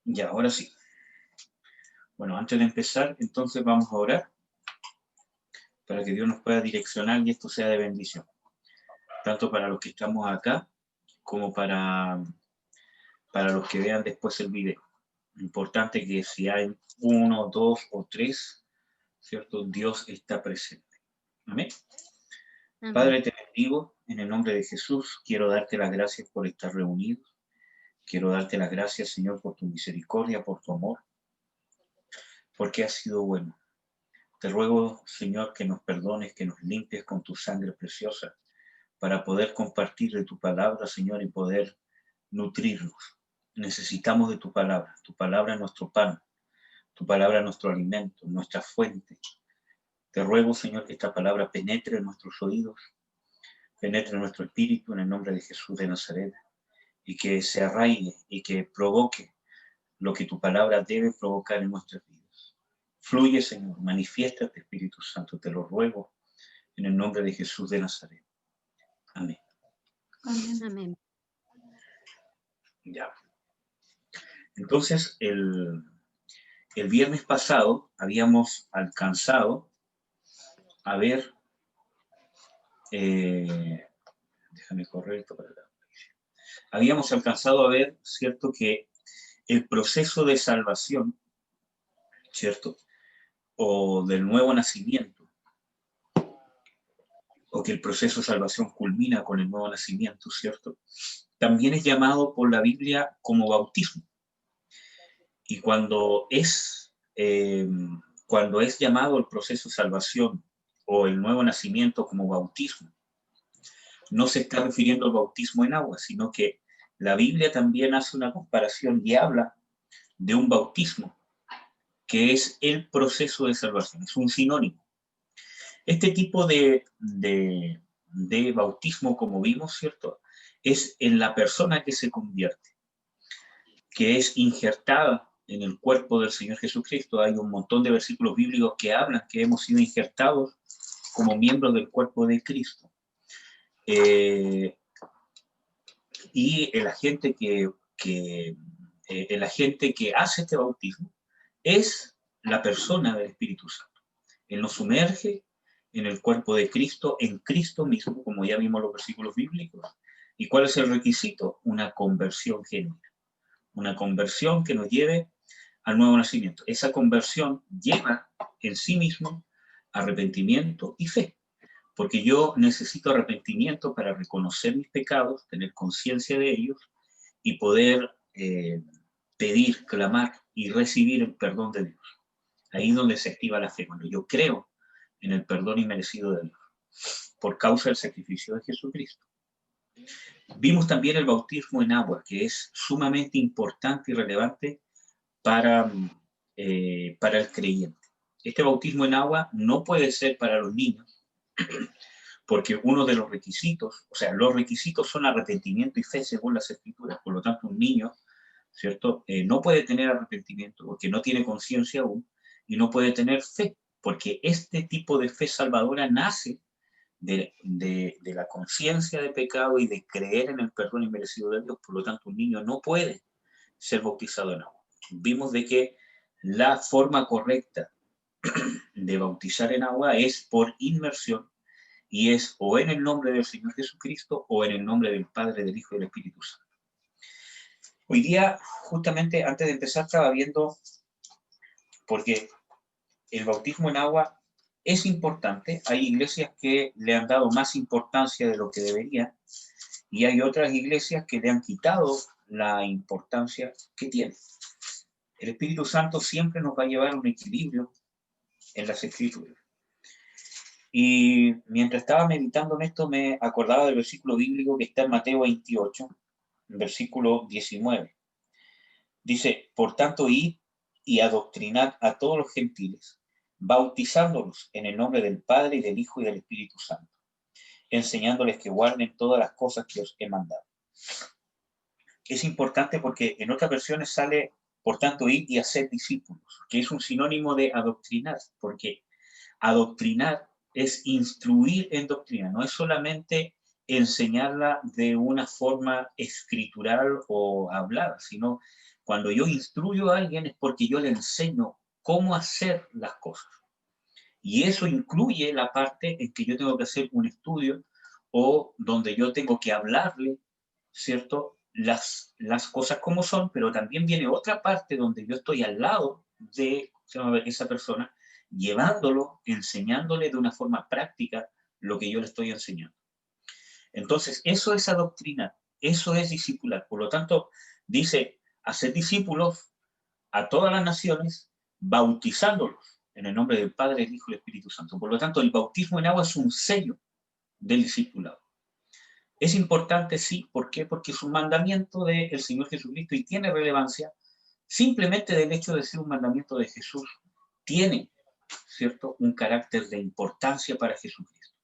Ya, ahora sí. Bueno, antes de empezar, entonces vamos a orar para que Dios nos pueda direccionar y esto sea de bendición, tanto para los que estamos acá como para los que vean después el video. Importante que si hay uno, dos o tres, ¿cierto? Dios está presente. Amén. Amén. Padre, te bendigo en el nombre de Jesús. Quiero darte las gracias por estar reunidos. Quiero darte las gracias, Señor, por tu misericordia, por tu amor, porque has sido bueno. Te ruego, Señor, que nos perdones, que nos limpies con tu sangre preciosa para poder compartir de tu palabra, Señor, y poder nutrirnos. Necesitamos de tu palabra es nuestro pan, tu palabra es nuestro alimento, nuestra fuente. Te ruego, Señor, que esta palabra penetre en nuestros oídos, penetre en nuestro espíritu, en el nombre de Jesús de Nazaret, y que se arraigue y que provoque lo que tu palabra debe provocar en nuestras vidas. Fluye, Señor, manifiéstate, Espíritu Santo, te lo ruego, en el nombre de Jesús de Nazaret. Amén. Amén. Amén. Ya. Entonces, el viernes pasado habíamos alcanzado a ver, déjame correr esto para acá. Habíamos alcanzado a ver, ¿cierto?, que el proceso de salvación, ¿cierto?, o del nuevo nacimiento, o que el proceso de salvación culmina con el nuevo nacimiento, ¿cierto?, también es llamado por la Biblia como bautismo. Y cuando es llamado el proceso de salvación o el nuevo nacimiento como bautismo, no se está refiriendo al bautismo en agua, sino que la Biblia también hace una comparación y habla de un bautismo, que es el proceso de salvación, es un sinónimo. Este tipo de bautismo, como vimos, ¿cierto?, es en la persona que se convierte, que es injertada en el cuerpo del Señor Jesucristo. Hay un montón de versículos bíblicos que hablan que hemos sido injertados como miembros del cuerpo de Cristo. Y el agente que hace este bautismo es la persona del Espíritu Santo. Él nos sumerge en el cuerpo de Cristo, en Cristo mismo, como ya vimos los versículos bíblicos. ¿Y cuál es el requisito? Una conversión genuina. Una conversión que nos lleve al nuevo nacimiento. Esa conversión lleva en sí mismo arrepentimiento y fe, porque yo necesito arrepentimiento para reconocer mis pecados, tener conciencia de ellos y poder pedir, clamar y recibir el perdón de Dios. Ahí es donde se activa la fe, cuando yo creo en el perdón inmerecido de Dios, por causa del sacrificio de Jesucristo. Vimos también el bautismo en agua, que es sumamente importante y relevante para el creyente. Este bautismo en agua no puede ser para los niños, porque uno de los requisitos, o sea, los requisitos son arrepentimiento y fe según las Escrituras. Por lo tanto, un niño, ¿cierto?, no puede tener arrepentimiento porque no tiene conciencia aún, y no puede tener fe, porque este tipo de fe salvadora nace de la conciencia de pecado y de creer en el perdón inmerecido de Dios. Por lo tanto, un niño no puede ser bautizado en agua. Vimos de que la forma correcta de bautizar en agua es por inmersión, y es o en el nombre del Señor Jesucristo o en el nombre del Padre, del Hijo y del Espíritu Santo. Hoy día, justamente antes de empezar, estaba viendo, porque el bautismo en agua es importante. Hay iglesias que le han dado más importancia de lo que debería, y hay otras iglesias que le han quitado la importancia que tiene. El Espíritu Santo siempre nos va a llevar a un equilibrio en las Escrituras. Y mientras estaba meditando en esto, me acordaba del versículo bíblico que está en Mateo 28, versículo 19. Dice: por tanto, id y adoctrinad a todos los gentiles, bautizándolos en el nombre del Padre, y del Hijo y del Espíritu Santo, enseñándoles que guarden todas las cosas que os he mandado. Es importante porque en otras versiones sale: por tanto, id y haced discípulos, que es un sinónimo de adoctrinar, porque adoctrinar es instruir en doctrina, no es solamente enseñarla de una forma escritural o hablada, sino Cuando yo instruyo a alguien es porque yo le enseño cómo hacer las cosas. Y eso incluye la parte en que yo tengo que hacer un estudio o donde yo tengo que hablarle, ¿cierto? Las cosas como son, pero también viene otra parte donde yo estoy al lado de esa persona, llevándolo, enseñándole de una forma práctica lo que yo le estoy enseñando. Entonces, eso es adoctrinar, eso es discipular. Por lo tanto, dice, hacer discípulos a todas las naciones, bautizándolos en el nombre del Padre, el Hijo y el Espíritu Santo. Por lo tanto, el bautismo en agua es un sello del discipulado. Es importante, sí, ¿por qué? Porque es un mandamiento del Señor Jesucristo y tiene relevancia. Simplemente del hecho de ser un mandamiento de Jesús, tiene, ¿cierto?, un carácter de importancia para Jesucristo.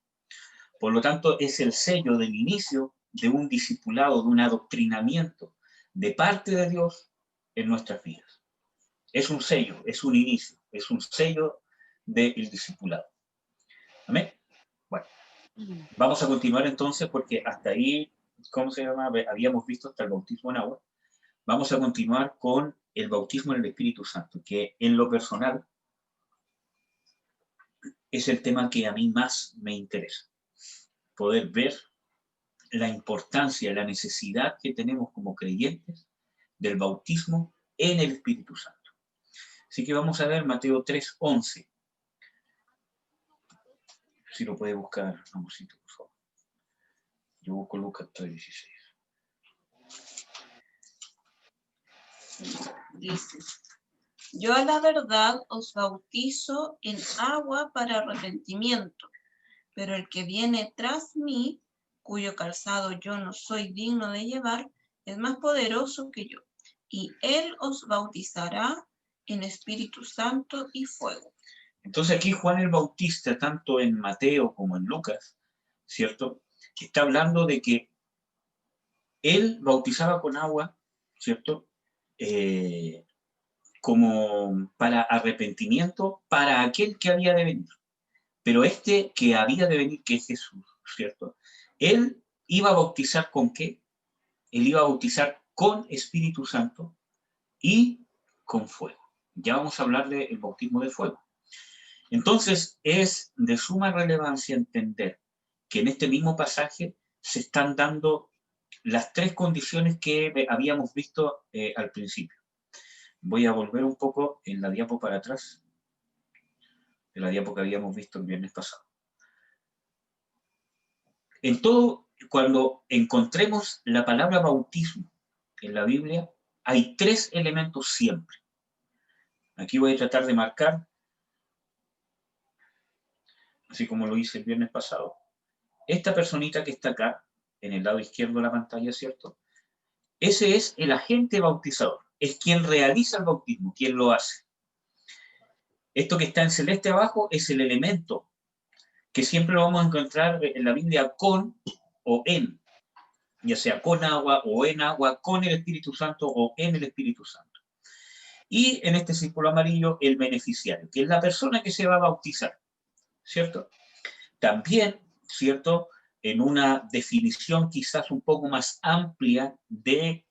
Por lo tanto, es el sello del inicio de un discipulado, de un adoctrinamiento de parte de Dios en nuestras vidas. Es un sello, es un inicio, es un sello del discipulado. ¿Amén? Bueno, vamos a continuar entonces porque hasta ahí, ¿cómo se llama? Habíamos visto hasta el bautismo en agua. Vamos a continuar con el bautismo en el Espíritu Santo, que en lo personal es el tema que a mí más me interesa. Poder ver la importancia, la necesidad que tenemos como creyentes del bautismo en el Espíritu Santo. Así que vamos a ver Mateo 3:11. Si lo puede buscar, amorcito, por favor. Yo busco Lucas 3:16. Dice, yo a la verdad os bautizo en agua para arrepentimiento, pero el que viene tras mí, cuyo calzado yo no soy digno de llevar, es más poderoso que yo, y él os bautizará en Espíritu Santo y fuego. Entonces aquí Juan el Bautista, tanto en Mateo como en Lucas, ¿cierto?, está hablando de que él bautizaba con agua, ¿cierto?, como para arrepentimiento para aquel que había de venir. Pero este que había de venir, que es Jesús, ¿cierto?, él iba a bautizar ¿con qué? Él iba a bautizar con Espíritu Santo y con fuego. Ya vamos a hablar del bautismo de fuego. Entonces, es de suma relevancia entender que en este mismo pasaje se están dando las tres condiciones que habíamos visto al principio. Voy a volver un poco en la diapo para atrás, de la diapo que habíamos visto el viernes pasado. En todo, cuando encontremos la palabra bautismo en la Biblia, hay tres elementos siempre. Aquí voy a tratar de marcar, así como lo hice el viernes pasado. Esta personita que está acá, en el lado izquierdo de la pantalla, ¿cierto? Ese es el agente bautizador, es quien realiza el bautismo, quien lo hace. Esto que está en celeste abajo es el elemento que siempre lo vamos a encontrar en la Biblia con o en, ya sea con agua o en agua, con el Espíritu Santo o en el Espíritu Santo. Y en este círculo amarillo, el beneficiario, que es la persona que se va a bautizar, ¿cierto? También, ¿cierto?, en una definición quizás un poco más amplia de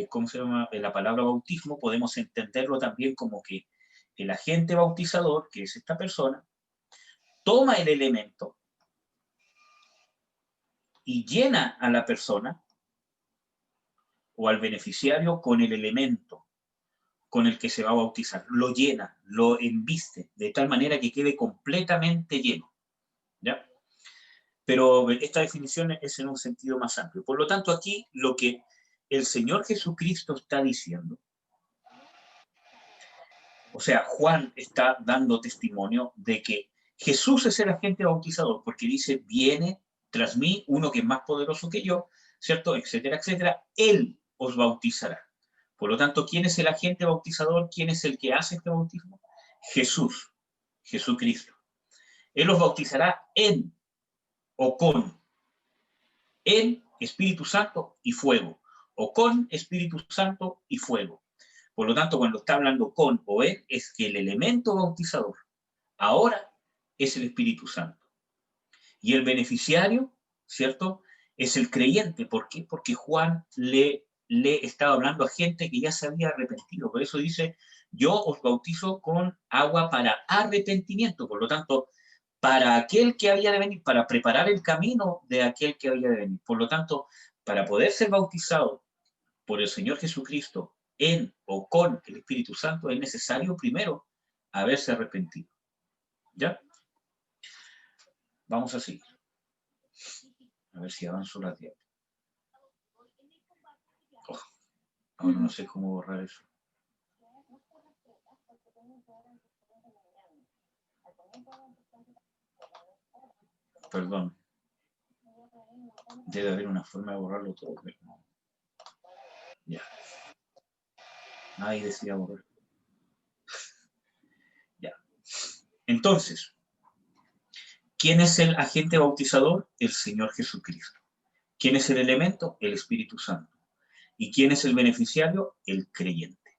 ¿cómo se llama?, de la palabra bautismo, podemos entenderlo también como que el agente bautizador, que es esta persona, toma el elemento y llena a la persona o al beneficiario con el elemento con el que se va a bautizar. Lo llena, lo embiste, de tal manera que quede completamente lleno. ¿Ya? Pero esta definición es en un sentido más amplio. Por lo tanto, aquí lo que el Señor Jesucristo está diciendo, o sea, Juan está dando testimonio de que Jesús es el agente bautizador, porque dice, viene tras mí uno que es más poderoso que yo, ¿cierto?, etcétera, etcétera. Él os bautizará. Por lo tanto, ¿quién es el agente bautizador? ¿Quién es el que hace este bautismo? Jesús, Jesucristo. Él os bautizará en o con, en Espíritu Santo y fuego, o con Espíritu Santo y fuego. Por lo tanto, cuando está hablando con o en, es que el elemento bautizador ahora es el Espíritu Santo. Y el beneficiario, ¿cierto?, es el creyente. ¿Por qué? Porque Juan le le estaba hablando a gente que ya se había arrepentido. Por eso dice, yo os bautizo con agua para arrepentimiento. Por lo tanto, para aquel que había de venir, para preparar el camino de aquel que había de venir. Por lo tanto, para poder ser bautizado por el Señor Jesucristo en o con el Espíritu Santo, es necesario primero haberse arrepentido. ¿Ya? Vamos a seguir. A ver si avanzo la tiempo. Oh, ahora no sé cómo borrar eso. Perdón. Debe haber una forma de borrarlo todo, pero no. Ya. Nadie decía borrar. Ya. Entonces, ¿quién es el agente bautizador? El Señor Jesucristo. ¿Quién es el elemento? El Espíritu Santo. ¿Y quién es el beneficiario? El creyente.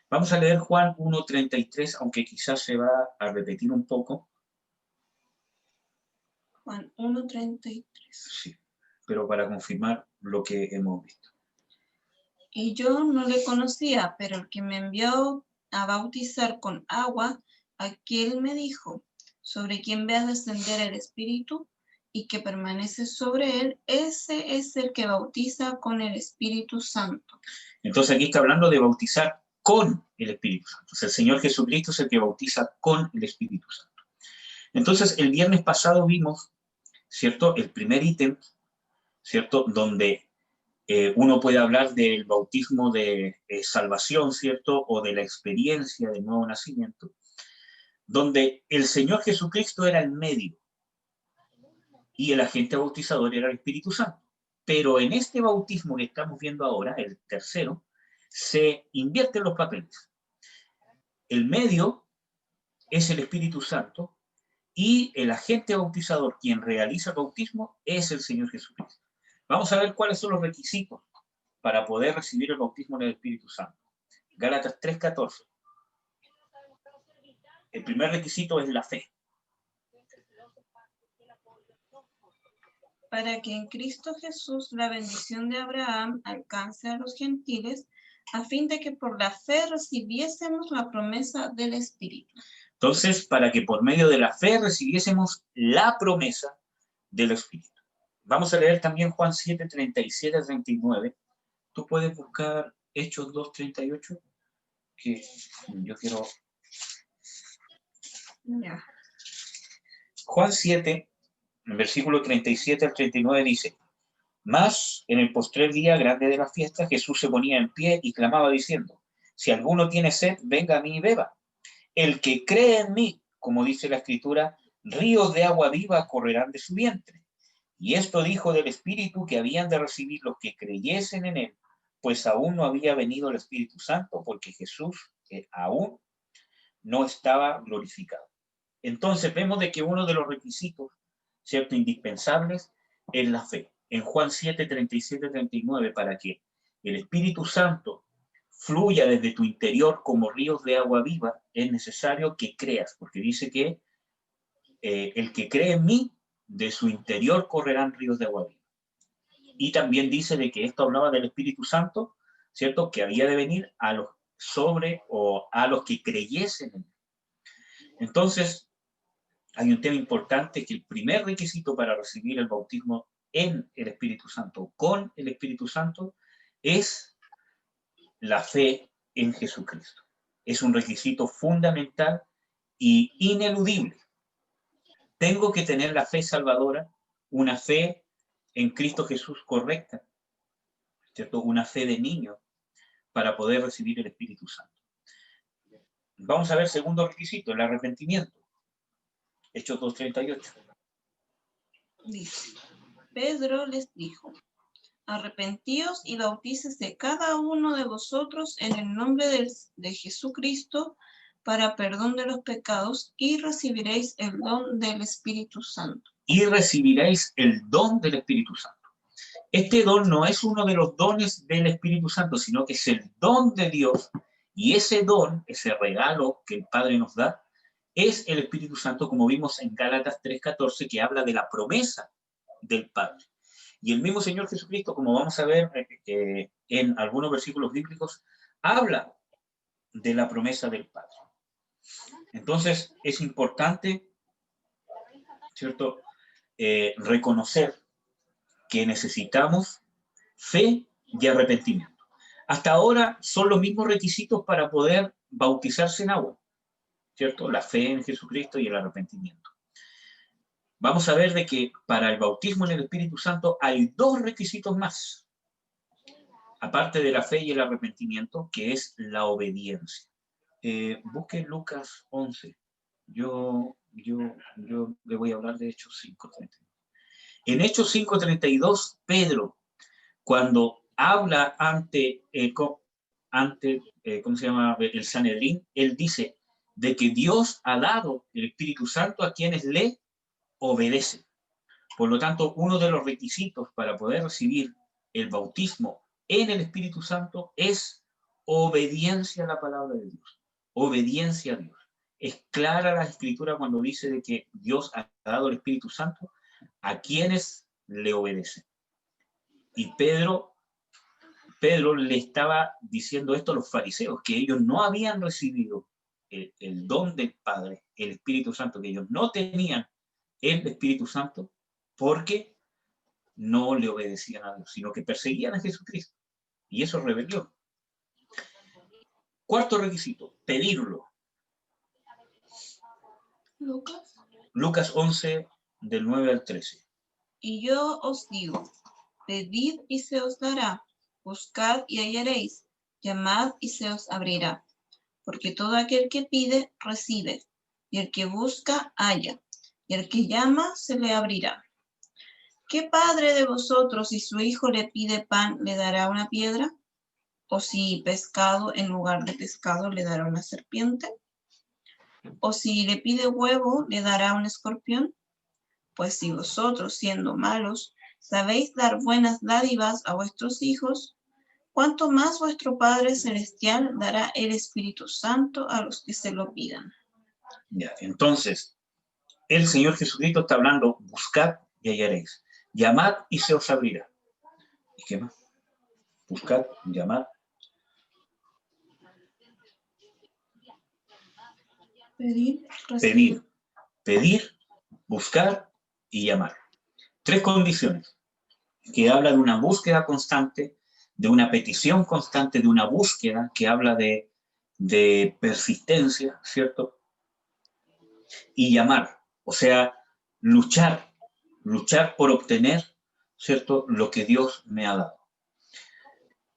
Vamos a leer Juan 1:33, aunque quizás se va a repetir un poco. Juan 1:33. Sí, pero para confirmar lo que hemos visto. Y yo no le conocía, pero el que me envió a bautizar con agua, aquel me dijo, sobre quien veas descender el Espíritu y que permanece sobre él, ese es el que bautiza con el Espíritu Santo. Entonces aquí está hablando de bautizar con el Espíritu Santo. O sea, el Señor Jesucristo es el que bautiza con el Espíritu Santo. Entonces, el viernes pasado vimos, ¿cierto?, el primer ítem, ¿cierto?, donde uno puede hablar del bautismo de salvación, ¿cierto?, o de la experiencia del nuevo nacimiento, donde el Señor Jesucristo era el medio y el agente bautizador era el Espíritu Santo. Pero en este bautismo que estamos viendo ahora, el tercero, se invierten los papeles. El medio es el Espíritu Santo y el agente bautizador, quien realiza el bautismo, es el Señor Jesucristo. Vamos a ver cuáles son los requisitos para poder recibir el bautismo en el Espíritu Santo. Gálatas 3:14. El primer requisito es la fe. Para que en Cristo Jesús la bendición de Abraham alcance a los gentiles, a fin de que por la fe recibiésemos la promesa del Espíritu. Entonces, para que por medio de la fe recibiésemos la promesa del Espíritu. Vamos a leer también Juan 7:37-39. Tú puedes buscar Hechos 2:38, que yo quiero... Ya. Juan 7, en versículo 37-39 dice, mas en el postrer día grande de la fiesta, Jesús se ponía en pie y clamaba diciendo, si alguno tiene sed, venga a mí y beba. El que cree en mí, como dice la Escritura, ríos de agua viva correrán de su vientre. Y esto dijo del Espíritu que habían de recibir los que creyesen en él, pues aún no había venido el Espíritu Santo, porque Jesús aún no estaba glorificado. Entonces vemos de que uno de los requisitos, ¿cierto?, indispensables es la fe. En Juan 7:37-39, para que el Espíritu Santo fluya desde tu interior como ríos de agua viva, es necesario que creas, porque dice que el que cree en mí, de su interior correrán ríos de agua viva. Y también dice de que esto hablaba del Espíritu Santo, ¿cierto?, que había de venir a los sobre o a los que creyesen en él. Entonces, hay un tema importante, que el primer requisito para recibir el bautismo en el Espíritu Santo, con el Espíritu Santo, es la fe en Jesucristo. Es un requisito fundamental y ineludible. Tengo que tener la fe salvadora, una fe en Cristo Jesús correcta, ¿cierto?, una fe de niño para poder recibir el Espíritu Santo. Vamos a ver segundo requisito, el arrepentimiento. Hechos 2:38. Dice, Pedro les dijo, arrepentíos y bautícese cada uno de vosotros en el nombre de Jesucristo para perdón de los pecados y recibiréis el don del Espíritu Santo. Y recibiréis el don del Espíritu Santo. Este don no es uno de los dones del Espíritu Santo, sino que es el don de Dios. Y ese don, ese regalo que el Padre nos da, es el Espíritu Santo, como vimos en Gálatas 3:14, que habla de la promesa del Padre. Y el mismo Señor Jesucristo, como vamos a ver en algunos versículos bíblicos, habla de la promesa del Padre. Entonces, es importante, ¿cierto?, reconocer que necesitamos fe y arrepentimiento. Hasta ahora son los mismos requisitos para poder bautizarse en agua, ¿cierto? La fe en Jesucristo y el arrepentimiento. Vamos a ver de que para el bautismo en el Espíritu Santo hay dos requisitos más, aparte de la fe y el arrepentimiento, que es la obediencia. Busque Lucas 11. Yo le voy a hablar de Hechos 5:32. En Hechos 5:32, Pedro, cuando habla ante ¿cómo se llama?, el Sanedrín, él dice de que Dios ha dado el Espíritu Santo a quienes le obedecen. Por lo tanto, uno de los requisitos para poder recibir el bautismo en el Espíritu Santo es obediencia a la palabra de Dios, obediencia a Dios. Es clara la Escritura cuando dice de que Dios ha dado el Espíritu Santo a quienes le obedecen. Y Pedro le estaba diciendo esto a los fariseos, que ellos no habían recibido el don del Padre, el Espíritu Santo, que ellos no tenían el Espíritu Santo porque no le obedecían a Dios, sino que perseguían a Jesucristo. Y eso es rebelión. Cuarto requisito, pedirlo. Lucas 11, del 9 al 13. Y yo os digo, pedid y se os dará, buscad y hallaréis, llamad y se os abrirá. Porque todo aquel que pide, recibe, y el que busca, halla, y el que llama, se le abrirá. ¿Qué padre de vosotros, si su hijo le pide pan, le dará una piedra? ¿O si pescado, en lugar de pescado, le dará una serpiente? ¿O si le pide huevo, le dará un escorpión? Pues si vosotros, siendo malos, sabéis dar buenas dádivas a vuestros hijos, ¿cuánto más vuestro Padre Celestial dará el Espíritu Santo a los que se lo pidan? Ya, entonces, el Señor Jesucristo está hablando, buscad y hallaréis, llamad y se os abrirá. ¿Y qué más? Buscad, llamad. Pedir, buscar y llamar. Tres condiciones que habla de una búsqueda constante, de una petición constante, de una búsqueda que habla de persistencia, ¿cierto? Y llamar, o sea, luchar por obtener, ¿cierto?, lo que Dios me ha dado.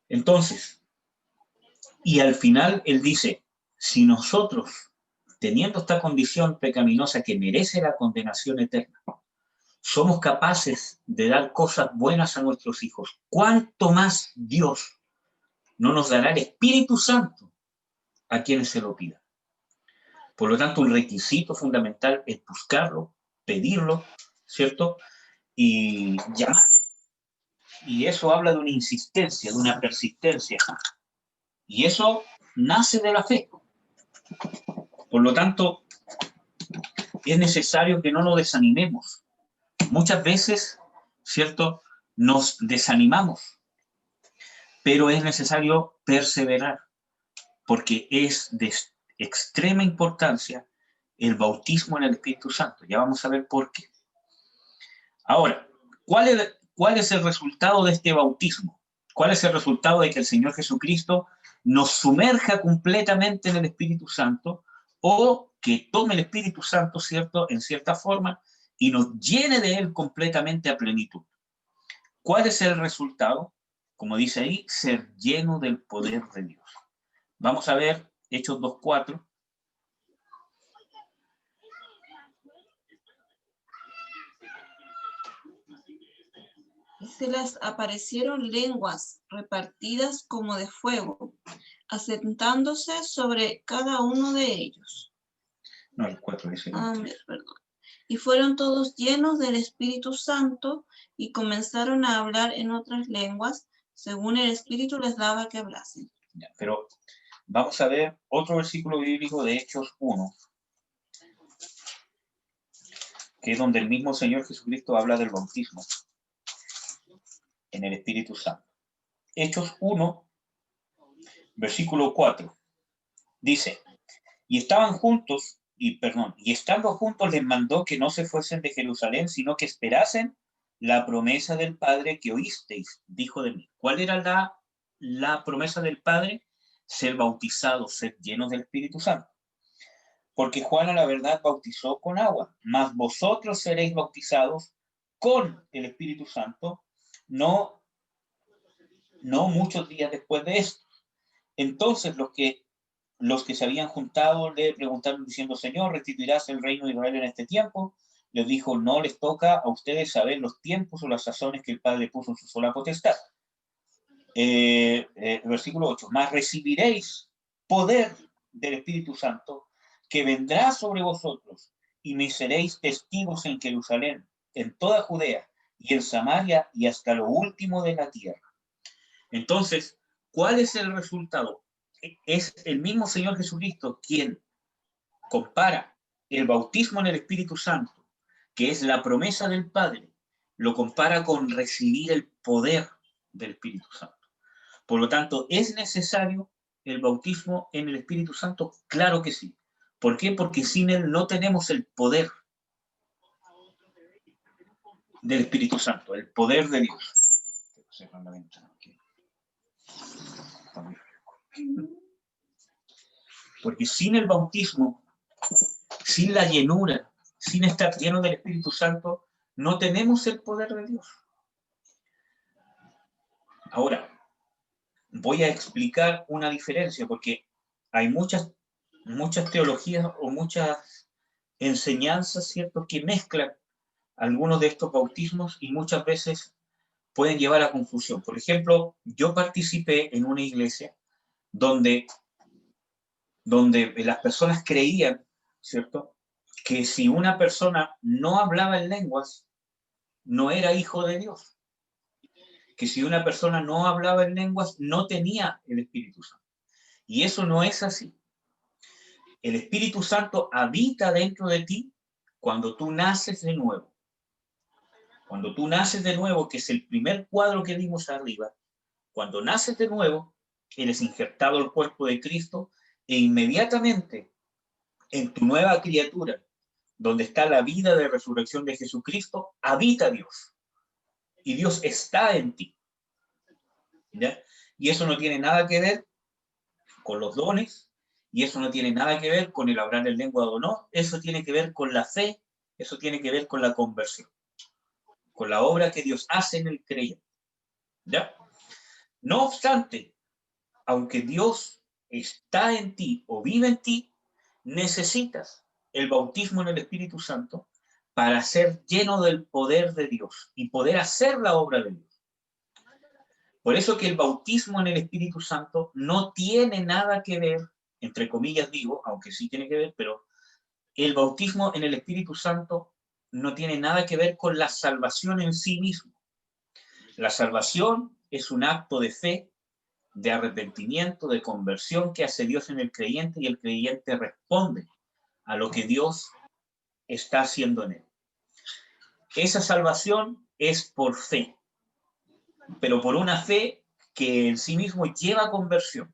Entonces, y al final él dice, si nosotros, teniendo esta condición pecaminosa que merece la condenación eterna, somos capaces de dar cosas buenas a nuestros hijos, ¿cuánto más Dios no nos dará el Espíritu Santo a quienes se lo pidan? Por lo tanto, un requisito fundamental es buscarlo, pedirlo, ¿cierto? Y llamar. Y eso habla de una insistencia, de una persistencia. Y eso nace de la fe. Por lo tanto, es necesario que no nos desanimemos. Muchas veces, ¿cierto?, nos desanimamos, pero es necesario perseverar, porque es de extrema importancia el bautismo en el Espíritu Santo. Ya vamos a ver por qué. Ahora, ¿cuál es el resultado de este bautismo? ¿Cuál es el resultado de que el Señor Jesucristo nos sumerja completamente en el Espíritu Santo, o que tome el Espíritu Santo, ¿cierto?, en cierta forma, y nos llene de él completamente a plenitud? ¿Cuál es el resultado? Como dice ahí, ser lleno del poder de Dios. Vamos a ver Hechos 2:4. Se les aparecieron lenguas repartidas como de fuego, asentándose sobre cada uno de ellos. No, el 4 dice. Perdón. Y fueron todos llenos del Espíritu Santo y comenzaron a hablar en otras lenguas, según el Espíritu les daba que hablasen. Pero vamos a ver otro versículo bíblico de Hechos 1, que es donde el mismo Señor Jesucristo habla del bautismo. en el Espíritu Santo. Hechos 1, versículo 4, dice, y estando juntos les mandó que no se fuesen de Jerusalén, sino que esperasen la promesa del Padre que oísteis, dijo de mí. ¿Cuál era la promesa del Padre? Ser bautizados, ser llenos del Espíritu Santo. Porque Juan a la verdad bautizó con agua, mas vosotros seréis bautizados con el Espíritu Santo, no muchos días después de esto. Entonces los que se habían juntado le preguntaron diciendo, Señor, ¿restituirás el reino de Israel en este tiempo? Les dijo, no les toca a ustedes saber los tiempos o las sazones que el Padre puso en su sola potestad. Versículo 8, mas recibiréis poder del Espíritu Santo que vendrá sobre vosotros y me seréis testigos en Jerusalén, en toda Judea y en Samaria y hasta lo último de la tierra. Entonces, ¿cuál es el resultado? Es el mismo Señor Jesucristo quien compara el bautismo en el Espíritu Santo, que es la promesa del Padre, lo compara con recibir el poder del Espíritu Santo. Por lo tanto, ¿es necesario el bautismo en el Espíritu Santo? Claro que sí. ¿Por qué? Porque sin él no tenemos el poder del Espíritu Santo, el poder de Dios. Porque sin el bautismo, sin la llenura, sin estar lleno del Espíritu Santo, no tenemos el poder de Dios. Ahora, voy a explicar una diferencia, porque hay muchas teologías o muchas enseñanzas, ¿cierto?, que mezclan algunos de estos bautismos y muchas veces pueden llevar a confusión. Por ejemplo, yo participé en una iglesia donde las personas creían, ¿cierto?, que si una persona no hablaba en lenguas, no era hijo de Dios. Que si una persona no hablaba en lenguas, no tenía el Espíritu Santo. Y eso no es así. El Espíritu Santo habita dentro de ti cuando tú naces de nuevo. Cuando tú naces de nuevo, que es el primer cuadro que vimos arriba, cuando naces de nuevo, eres injertado al cuerpo de Cristo e inmediatamente en tu nueva criatura, donde está la vida de resurrección de Jesucristo, habita Dios. Y Dios está en ti. ¿Ya? Y eso no tiene nada que ver con los dones, y eso no tiene nada que ver con el hablar en lengua o no, eso tiene que ver con la fe, eso tiene que ver con la conversión, con la obra que Dios hace en el creyente. ¿Ya? No obstante, aunque Dios está en ti o vive en ti, necesitas el bautismo en el Espíritu Santo para ser lleno del poder de Dios y poder hacer la obra de Dios. Por eso que el bautismo en el Espíritu Santo no tiene nada que ver, entre comillas digo, aunque sí tiene que ver, pero el bautismo en el Espíritu Santo no tiene nada que ver con la salvación en sí mismo. La salvación es un acto de fe, de arrepentimiento, de conversión que hace Dios en el creyente y el creyente responde a lo que Dios está haciendo en él. Esa salvación es por fe, pero por una fe que en sí mismo lleva conversión,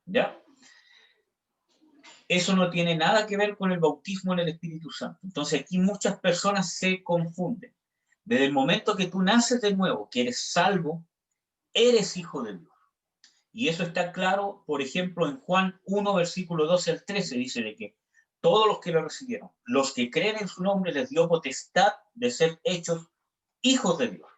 ¿ya? Eso no tiene nada que ver con el bautismo en el Espíritu Santo. Entonces aquí muchas personas se confunden. Desde el momento que tú naces de nuevo, que eres salvo, eres hijo de Dios. Y eso está claro, por ejemplo, en Juan 1, versículo 12 al 13, dice de que todos los que lo recibieron, los que creen en su nombre, les dio potestad de ser hechos hijos de Dios,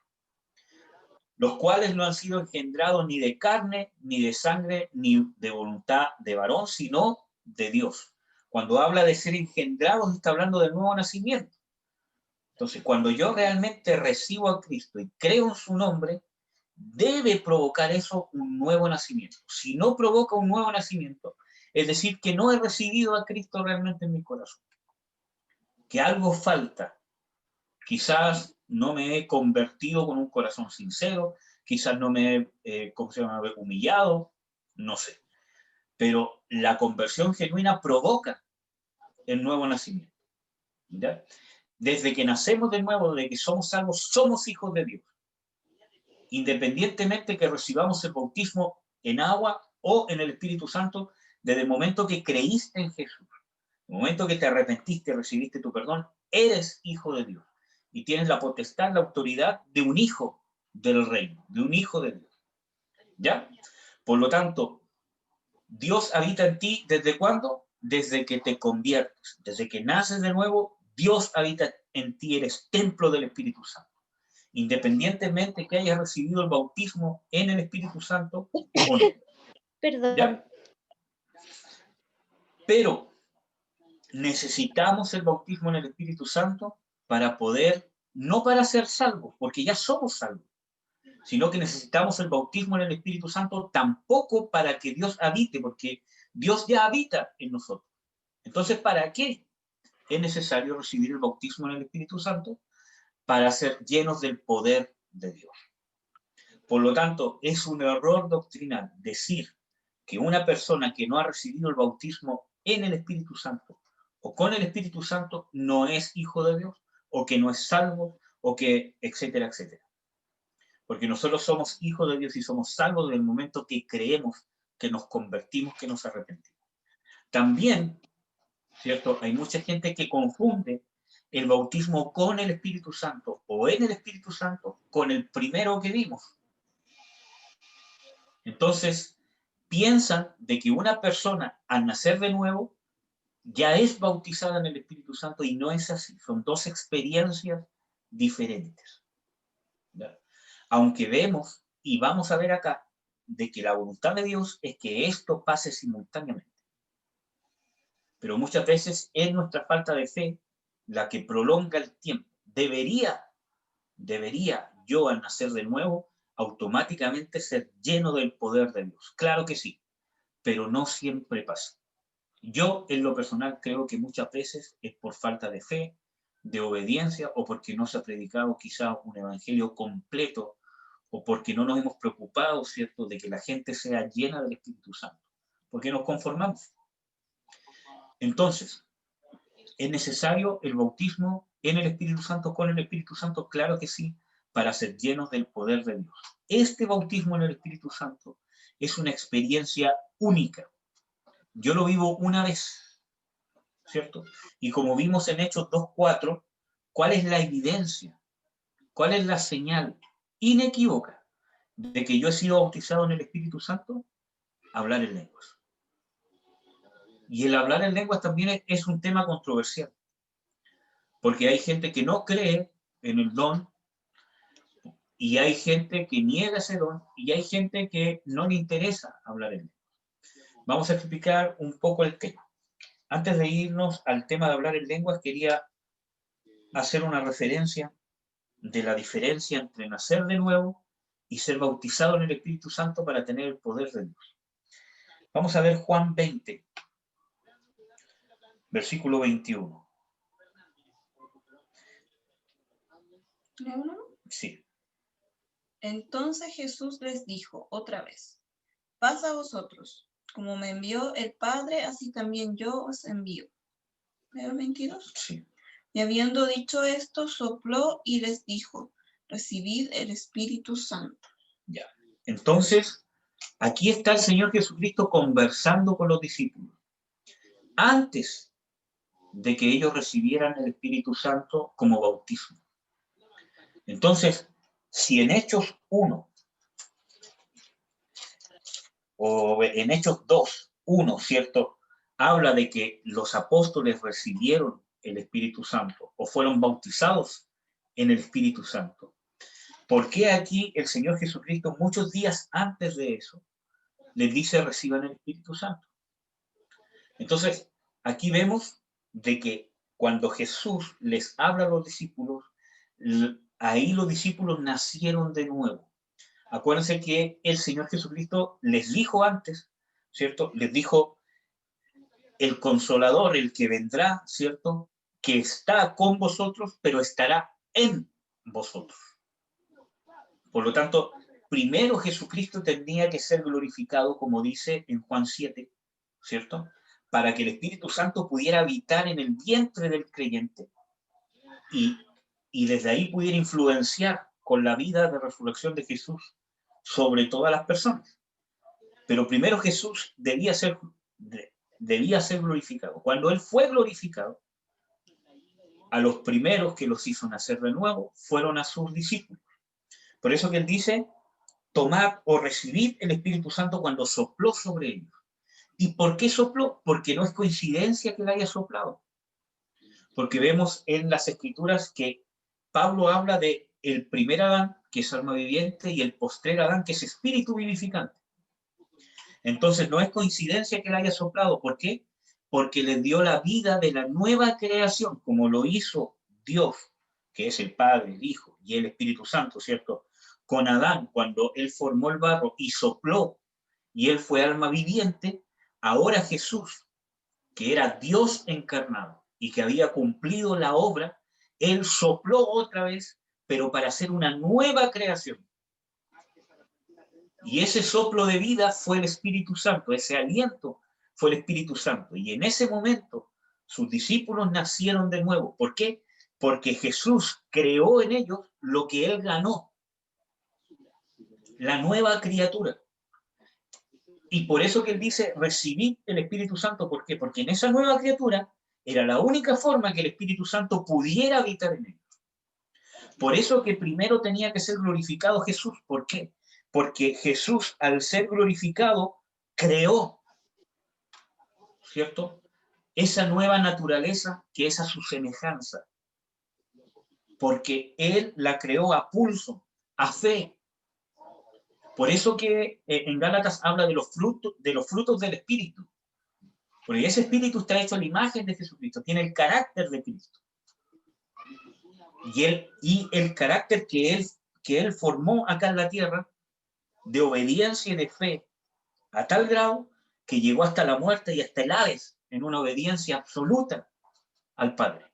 los cuales no han sido engendrados ni de carne, ni de sangre, ni de voluntad de varón, sino de Dios. Cuando habla de ser engendrados, está hablando del nuevo nacimiento. Entonces, cuando yo realmente recibo a Cristo y creo en su nombre, debe provocar eso un nuevo nacimiento. Si no provoca un nuevo nacimiento, es decir, que no he recibido a Cristo realmente en mi corazón. Que algo falta. Quizás no me he convertido con un corazón sincero, quizás no me he humillado, no sé. Pero la conversión genuina provoca el nuevo nacimiento. ¿Ya? Desde que nacemos de nuevo, desde que somos salvos, somos hijos de Dios. independientemente que recibamos el bautismo en agua o en el Espíritu Santo, desde el momento que creíste en Jesús, el momento que te arrepentiste, recibiste tu perdón, eres hijo de Dios y tienes la potestad, la autoridad de un hijo del reino, de un hijo de Dios. ¿Ya? Por lo tanto, Dios habita en ti, ¿desde cuándo? Desde que te conviertes, desde que naces de nuevo, Dios habita en ti, eres templo del Espíritu Santo. Independientemente que hayas recibido el bautismo en el Espíritu Santo o no. Perdón. ¿Ya? Pero necesitamos el bautismo en el Espíritu Santo para poder, no para ser salvos, porque ya somos salvos, sino que necesitamos el bautismo en el Espíritu Santo tampoco para que Dios habite, porque Dios ya habita en nosotros. Entonces, ¿para qué es necesario recibir el bautismo en el Espíritu Santo? Para ser llenos del poder de Dios. Por lo tanto, es un error doctrinal decir que una persona que no ha recibido el bautismo en el Espíritu Santo o con el Espíritu Santo no es hijo de Dios, o que no es salvo, o que etcétera, etcétera. Porque nosotros somos hijos de Dios y somos salvos desde el momento que creemos, que nos convertimos, que nos arrepentimos. También, ¿cierto? Hay mucha gente que confunde el bautismo con el Espíritu Santo o en el Espíritu Santo con el primero que vimos. Entonces, piensan de que una persona al nacer de nuevo ya es bautizada en el Espíritu Santo y no es así. Son dos experiencias diferentes. ¿Ya? Aunque vemos y vamos a ver acá de que la voluntad de Dios es que esto pase simultáneamente. Pero muchas veces es nuestra falta de fe la que prolonga el tiempo. Debería yo al nacer de nuevo automáticamente ser lleno del poder de Dios. Claro que sí, pero no siempre pasa. Yo en lo personal creo que muchas veces es por falta de fe, de obediencia o porque no se ha predicado quizá un evangelio completo o porque no nos hemos preocupado, ¿cierto?, de que la gente sea llena del Espíritu Santo. Porque nos conformamos. Entonces, ¿es necesario el bautismo en el Espíritu Santo, con el Espíritu Santo? Claro que sí, para ser llenos del poder de Dios. Este bautismo en el Espíritu Santo es una experiencia única. Yo lo vivo una vez, ¿cierto? Y como vimos en Hechos 2:4, ¿cuál es la evidencia? ¿Cuál es la señal inequívoca de que yo he sido bautizado en el Espíritu Santo? Hablar en lenguas. Y el hablar en lenguas también es un tema controversial, porque hay gente que no cree en el don, y hay gente que niega ese don, y hay gente que no le interesa hablar en lenguas. Vamos a explicar un poco el tema. Antes de irnos al tema de hablar en lenguas, quería hacer una referencia de la diferencia entre nacer de nuevo y ser bautizado en el Espíritu Santo para tener el poder de Dios. Vamos a ver Juan 20, versículo 21. Sí. Entonces Jesús les dijo otra vez: paz a vosotros, como me envió el Padre, así también yo os envío. ¿Leo 22? Sí. Y habiendo dicho esto, sopló y les dijo: recibid el Espíritu Santo. Ya. Entonces, aquí está el Señor Jesucristo conversando con los discípulos. Antes de que ellos recibieran el Espíritu Santo como bautismo. Entonces, si en Hechos 1 o en Hechos 2:1, ¿cierto?, habla de que los apóstoles recibieron el Espíritu Santo o fueron bautizados en el Espíritu Santo. ¿Por qué aquí el Señor Jesucristo, muchos días antes de eso, les dice reciban el Espíritu Santo? Entonces, aquí vemos de que cuando Jesús les habla a los discípulos, ahí los discípulos nacieron de nuevo. Acuérdense que el Señor Jesucristo les dijo antes, ¿cierto? Les dijo el Consolador, el que vendrá, ¿cierto?, que está con vosotros, pero estará en vosotros. Por lo tanto, primero Jesucristo tenía que ser glorificado, como dice en Juan 7, ¿cierto?, para que el Espíritu Santo pudiera habitar en el vientre del creyente y desde ahí pudiera influenciar con la vida de resurrección de Jesús sobre todas las personas. Pero primero Jesús debía ser glorificado. Cuando Él fue glorificado, a los primeros que los hizo nacer de nuevo fueron a sus discípulos. Por eso que Él dice, tomad o recibid el Espíritu Santo cuando sopló sobre ellos. ¿Y por qué sopló? Porque no es coincidencia que Él haya soplado. Porque vemos en las Escrituras que Pablo habla de el primer Adán, que es alma viviente, y el postrer Adán, que es espíritu vivificante. Entonces no es coincidencia que Él haya soplado. ¿Por qué? Porque les dio la vida de la nueva creación, como lo hizo Dios, que es el Padre, el Hijo y el Espíritu Santo, ¿cierto? Con Adán, cuando Él formó el barro y sopló, y Él fue alma viviente, ahora Jesús, que era Dios encarnado y que había cumplido la obra, Él sopló otra vez, pero para hacer una nueva creación. Y ese soplo de vida fue el Espíritu Santo, ese aliento fue el Espíritu Santo. Y en ese momento sus discípulos nacieron de nuevo. ¿Por qué? Porque Jesús creó en ellos lo que Él ganó, la nueva criatura. Y por eso que Él dice, recibid el Espíritu Santo. ¿Por qué? Porque en esa nueva criatura era la única forma que el Espíritu Santo pudiera habitar en ellos. Por eso que primero tenía que ser glorificado Jesús. ¿Por qué? Porque Jesús, al ser glorificado, creó, ¿cierto?, esa nueva naturaleza que es a su semejanza. Porque Él la creó a pulso, a fe. Por eso que en Gálatas habla de los frutos del Espíritu. Porque ese Espíritu está hecho a la imagen de Jesucristo, tiene el carácter de Cristo. Y el carácter que él formó acá en la tierra, de obediencia y de fe, a tal grado que llegó hasta la muerte y hasta el Hades, en una obediencia absoluta al Padre.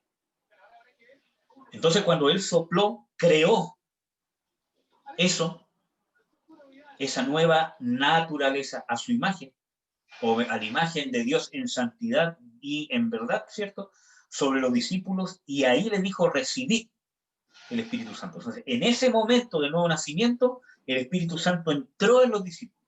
Entonces, cuando Él sopló, creó esa nueva naturaleza a su imagen, o a la imagen de Dios en santidad y en verdad, ¿cierto?, sobre los discípulos, y ahí les dijo, recibid el Espíritu Santo. Entonces, en ese momento del nuevo nacimiento, el Espíritu Santo entró en los discípulos.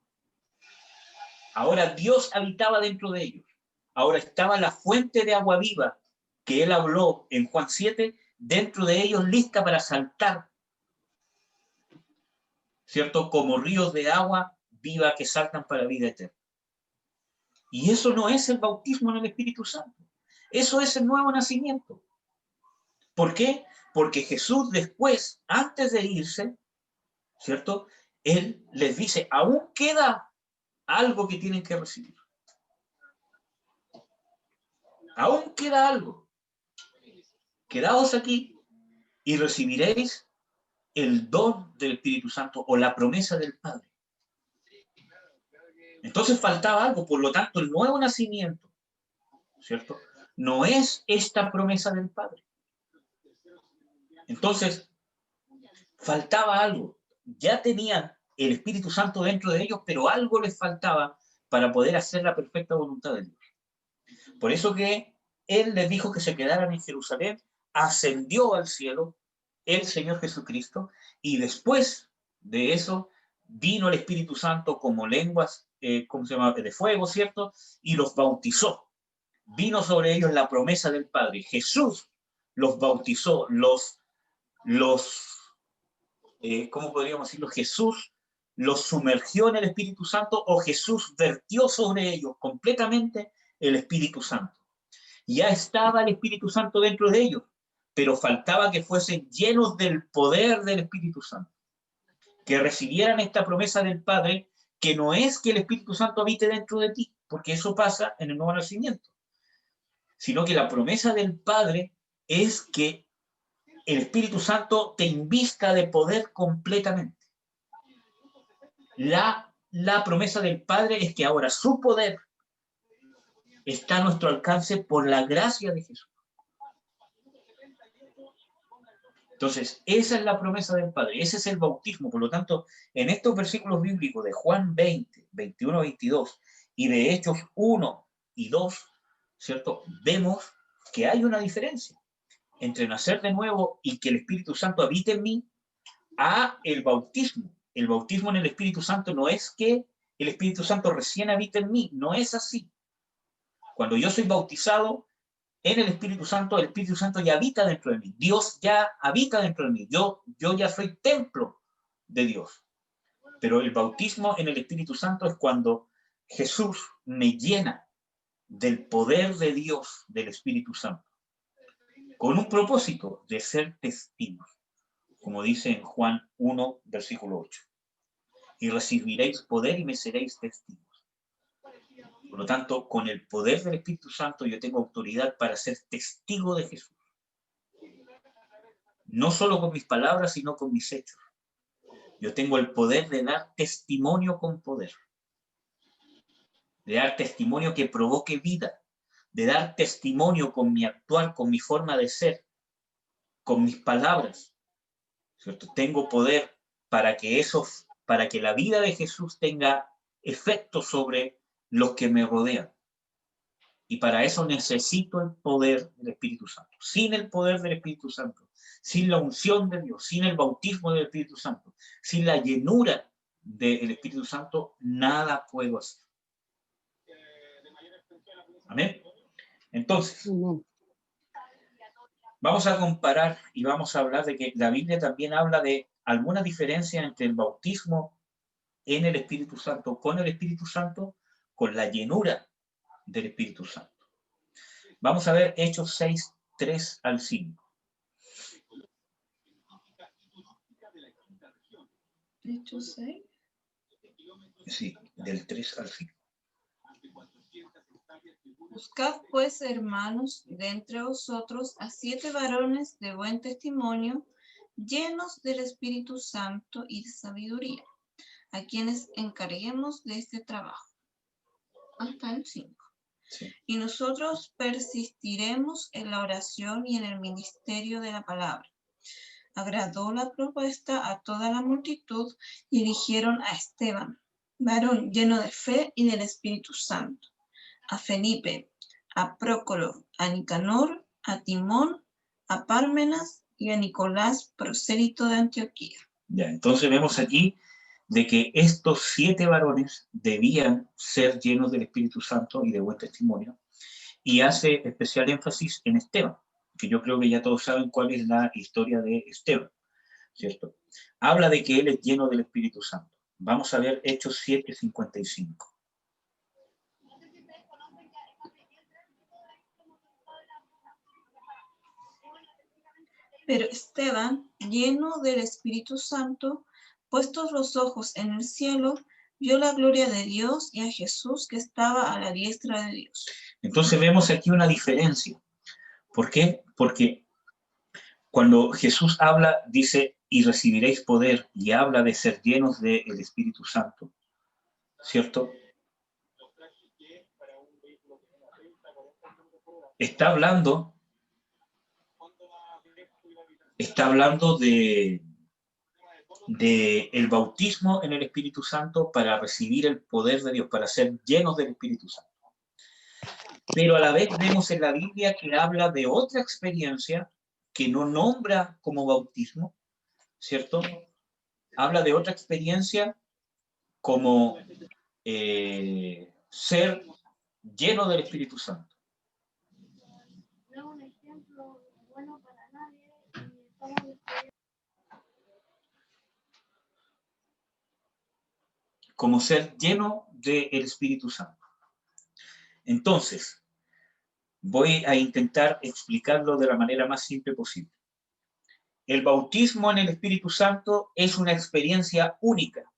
Ahora Dios habitaba dentro de ellos. Ahora estaba la fuente de agua viva que Él habló en Juan 7, dentro de ellos, lista para saltar, ¿cierto?, como ríos de agua viva que saltan para la vida eterna. Y eso no es el bautismo en el Espíritu Santo. Eso es el nuevo nacimiento. ¿Por qué? Porque Jesús después, antes de irse, ¿cierto?, Él les dice, aún queda algo que tienen que recibir. Aún queda algo. Quedaos aquí y recibiréis el don del Espíritu Santo o la promesa del Padre. Entonces faltaba algo, por lo tanto el nuevo nacimiento, ¿cierto?, no es esta promesa del Padre. Entonces faltaba algo. Ya tenían el Espíritu Santo dentro de ellos, pero algo les faltaba para poder hacer la perfecta voluntad de Dios. Por eso que Él les dijo que se quedaran en Jerusalén, ascendió al cielo el Señor Jesucristo, y después de eso vino el Espíritu Santo como lenguas, de fuego, ¿cierto?, y los bautizó. Vino sobre ellos la promesa del Padre. Jesús los bautizó, ¿cómo podríamos decirlo? Jesús los sumergió en el Espíritu Santo, o Jesús vertió sobre ellos completamente el Espíritu Santo. Ya estaba el Espíritu Santo dentro de ellos, pero faltaba que fuesen llenos del poder del Espíritu Santo, que recibieran esta promesa del Padre, que no es que el Espíritu Santo habite dentro de ti, porque eso pasa en el nuevo nacimiento, sino que la promesa del Padre es que el Espíritu Santo te invista de poder completamente. La promesa del Padre es que ahora su poder está a nuestro alcance por la gracia de Jesús. Entonces, esa es la promesa del Padre, ese es el bautismo. Por lo tanto, en estos versículos bíblicos de Juan 20, 21, 22 y de Hechos 1 y 2, ¿cierto?, vemos que hay una diferencia entre nacer de nuevo y que el Espíritu Santo habite en mí, a el bautismo. El bautismo en el Espíritu Santo no es que el Espíritu Santo recién habita en mí, no es así. Cuando yo soy bautizado en el Espíritu Santo ya habita dentro de mí. Dios ya habita dentro de mí. Yo ya soy templo de Dios. Pero el bautismo en el Espíritu Santo es cuando Jesús me llena del poder de Dios, del Espíritu Santo, con un propósito de ser testigos, como dice en Juan 1, versículo 8. Y recibiréis poder y me seréis testigos. Por lo tanto, con el poder del Espíritu Santo yo tengo autoridad para ser testigo de Jesús. No solo con mis palabras, sino con mis hechos. Yo tengo el poder de dar testimonio con poder. De dar testimonio que provoque vida. De dar testimonio con mi actuar, con mi forma de ser, con mis palabras. ¿Cierto? Tengo poder para que la vida de Jesús tenga efecto sobre los que me rodean. Y para eso necesito el poder del Espíritu Santo. Sin el poder del Espíritu Santo, sin la unción de Dios, sin el bautismo del Espíritu Santo, sin la llenura del Espíritu Santo, nada puedo hacer. Amén. Entonces, vamos a comparar y vamos a hablar de que la Biblia también habla de alguna diferencia entre el bautismo en el Espíritu Santo, con el Espíritu Santo, con la llenura del Espíritu Santo. Vamos a ver Hechos 6, 3 al 5. ¿Hechos 6? Sí, del 3 al 5. Buscad pues, hermanos, de entre vosotros a 7 varones de buen testimonio, llenos del Espíritu Santo y de sabiduría, a quienes encarguemos de este trabajo. Hasta el 5. Sí. Y nosotros persistiremos en la oración y en el ministerio de la palabra. Agradó la propuesta a toda la multitud y eligieron a Esteban, varón lleno de fe y del Espíritu Santo, a Felipe, a Prócoro, a Nicanor, a Timón, a Pármenas y a Nicolás, prosélito de Antioquía. Ya, entonces vemos aquí de que estos 7 varones debían ser llenos del Espíritu Santo y de buen testimonio, y hace especial énfasis en Esteban, que yo creo que ya todos saben cuál es la historia de Esteban, ¿cierto? Habla de que él es lleno del Espíritu Santo. Vamos a ver Hechos 7, 55. Pero Esteban, lleno del Espíritu Santo, puestos los ojos en el cielo, vio la gloria de Dios y a Jesús que estaba a la diestra de Dios. Entonces vemos aquí una diferencia. ¿Por qué? Porque cuando Jesús habla, dice, y recibiréis poder, y habla de ser llenos del Espíritu Santo, ¿cierto? Está hablando de el bautismo en el Espíritu Santo para recibir el poder de Dios, para ser llenos del Espíritu Santo. Pero a la vez vemos en la Biblia que habla de otra experiencia que no nombra como bautismo, ¿cierto? Habla de otra experiencia como ser lleno del Espíritu Santo. Como ser lleno del Espíritu Santo. Entonces, voy a intentar explicarlo de la manera más simple posible. El bautismo en el Espíritu Santo es una experiencia única,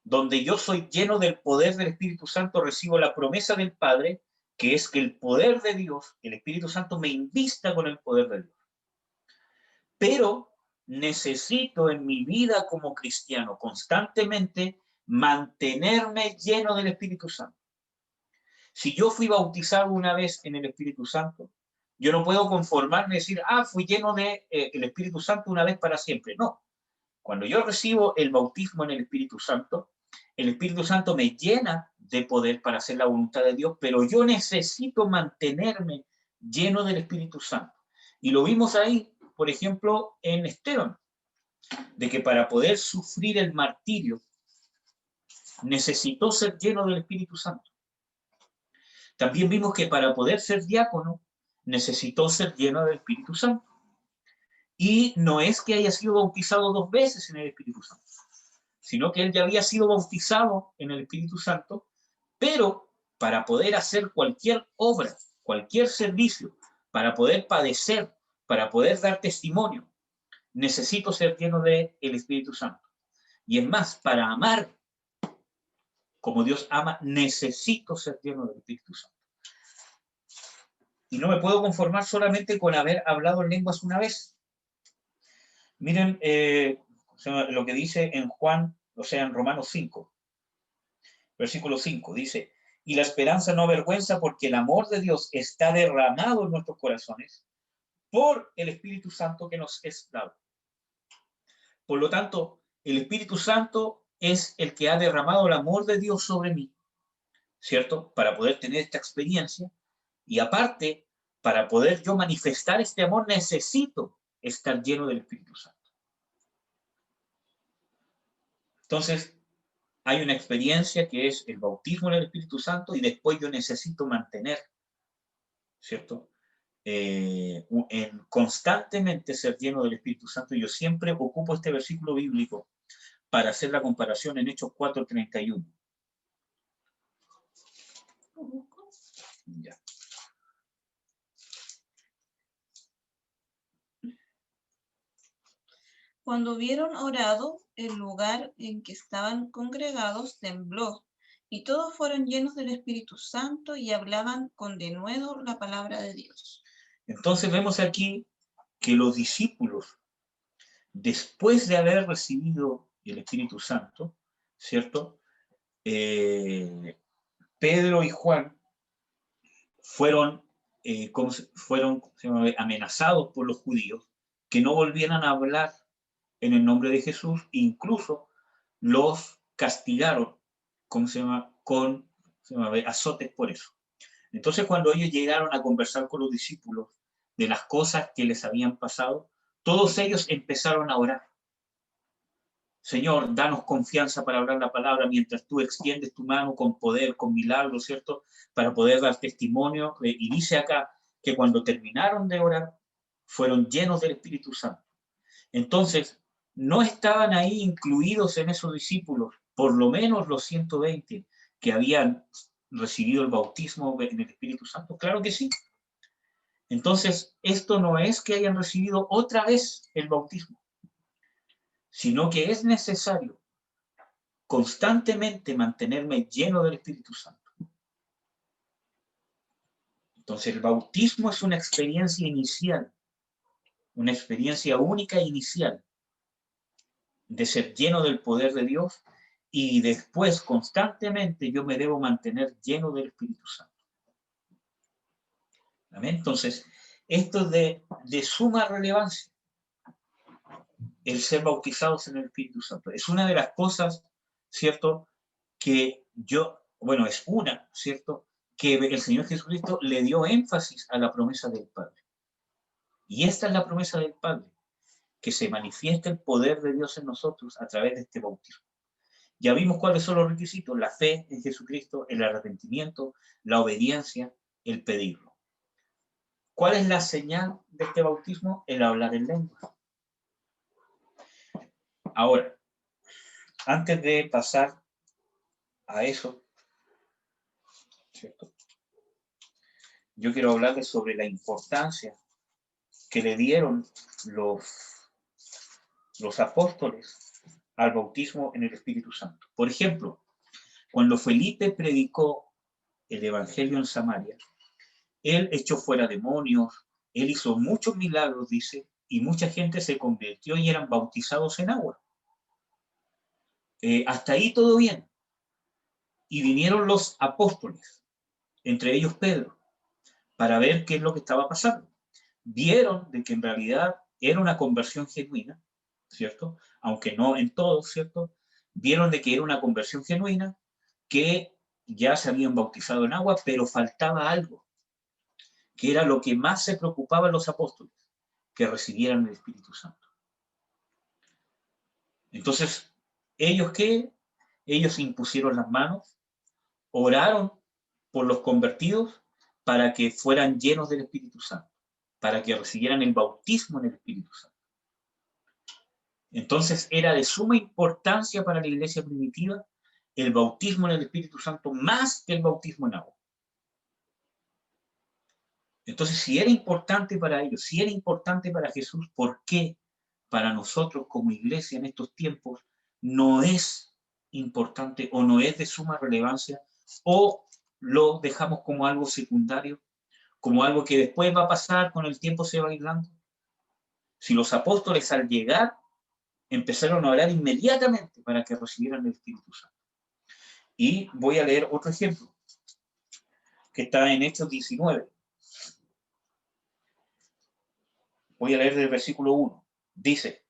donde yo soy lleno del poder del Espíritu Santo, recibo la promesa del Padre, que es que el poder de Dios, el Espíritu Santo, me invista con el poder de Dios. Pero necesito en mi vida como cristiano constantemente mantenerme lleno del Espíritu Santo. Si yo fui bautizado una vez en el Espíritu Santo, yo no puedo conformarme y decir, fui lleno del Espíritu Santo una vez para siempre. No. Cuando yo recibo el bautismo en el Espíritu Santo me llena de poder para hacer la voluntad de Dios, pero yo necesito mantenerme lleno del Espíritu Santo. Y lo vimos ahí, por ejemplo, en Esteban. de que para poder sufrir el martirio necesitó ser lleno del Espíritu Santo. También vimos que para poder ser diácono necesitó ser lleno del Espíritu Santo. Y no es que haya sido bautizado 2 veces en el Espíritu Santo, sino que él ya había sido bautizado en el Espíritu Santo, pero para poder hacer cualquier obra, cualquier servicio, para poder padecer, para poder dar testimonio, necesito ser lleno del Espíritu Santo. Y es más, para amar como Dios ama, necesito ser lleno del Espíritu Santo. Y no me puedo conformar solamente con haber hablado en lenguas una vez. Miren lo que dice en Juan, o sea, en Romanos 5, versículo 5, dice: y la esperanza no avergüenza, porque el amor de Dios está derramado en nuestros corazones por el Espíritu Santo que nos es dado. Por lo tanto, el Espíritu Santo es el que ha derramado el amor de Dios sobre mí, ¿cierto? Para poder tener esta experiencia. Y aparte, para poder yo manifestar este amor, necesito estar lleno del Espíritu Santo. Entonces, hay una experiencia que es el bautismo en el Espíritu Santo, y después yo necesito mantener, ¿cierto? En constantemente ser lleno del Espíritu Santo. Yo siempre ocupo este versículo bíblico para hacer la comparación en Hechos 4:31. Ya. Cuando hubieron orado, el lugar en que estaban congregados tembló, y todos fueron llenos del Espíritu Santo y hablaban con denuedo la palabra de Dios. Entonces vemos aquí que los discípulos, después de haber recibido el Espíritu Santo, ¿cierto? Pedro y Juan fueron amenazados por los judíos que no volvieran a hablar en el nombre de Jesús, incluso los castigaron con azotes por eso. Entonces, cuando ellos llegaron a conversar con los discípulos de las cosas que les habían pasado, todos ellos empezaron a orar. Señor, danos confianza para hablar la palabra mientras tú extiendes tu mano con poder, con milagros, ¿cierto? Para poder dar testimonio. Y dice acá que cuando terminaron de orar, fueron llenos del Espíritu Santo. Entonces, no estaban ahí incluidos en esos discípulos, por lo menos los 120 que habían recibido el bautismo en el Espíritu Santo. Claro que sí. Entonces, esto no es que hayan recibido otra vez el bautismo, sino que es necesario constantemente mantenerme lleno del Espíritu Santo. Entonces, el bautismo es una experiencia inicial, una experiencia única e inicial de ser lleno del poder de Dios, y después constantemente yo me debo mantener lleno del Espíritu Santo. ¿Amén? Entonces, esto es de suma relevancia, el ser bautizados en el Espíritu Santo. Es una de las cosas, ¿cierto?, que es una, ¿cierto?, que el Señor Jesucristo le dio énfasis a la promesa del Padre. Y esta es la promesa del Padre, que se manifieste el poder de Dios en nosotros a través de este bautismo. Ya vimos cuáles son los requisitos: la fe en Jesucristo, el arrepentimiento, la obediencia, el pedirlo. ¿Cuál es la señal de este bautismo? El hablar en lenguas. Ahora, antes de pasar a eso, ¿cierto?, yo quiero hablarles sobre la importancia que le dieron los apóstoles al bautismo en el Espíritu Santo. Por ejemplo, cuando Felipe predicó el Evangelio en Samaria, él echó fuera demonios, él hizo muchos milagros, dice, y mucha gente se convirtió y eran bautizados en agua. Hasta ahí todo bien. Y vinieron los apóstoles, entre ellos Pedro, para ver qué es lo que estaba pasando. Vieron de que en realidad era una conversión genuina, ¿cierto? Aunque no en todos, ¿cierto? Vieron de que era una conversión genuina, que ya se habían bautizado en agua, pero faltaba algo, que era lo que más se preocupaban los apóstoles, que recibieran el Espíritu Santo. Entonces, ¿ellos qué? Ellos impusieron las manos, oraron por los convertidos para que fueran llenos del Espíritu Santo, para que recibieran el bautismo en el Espíritu Santo. Entonces era de suma importancia para la iglesia primitiva el bautismo en el Espíritu Santo más que el bautismo en agua. Entonces, si era importante para ellos, si era importante para Jesús, ¿por qué para nosotros como iglesia en estos tiempos no es importante o no es de suma relevancia o lo dejamos como algo secundario, como algo que después va a pasar, con el tiempo se va aislando? Si los apóstoles al llegar empezaron a orar inmediatamente para que recibieran el Espíritu Santo. Y voy a leer otro ejemplo, que está en Hechos 19. Voy a leer del versículo 1. Dice: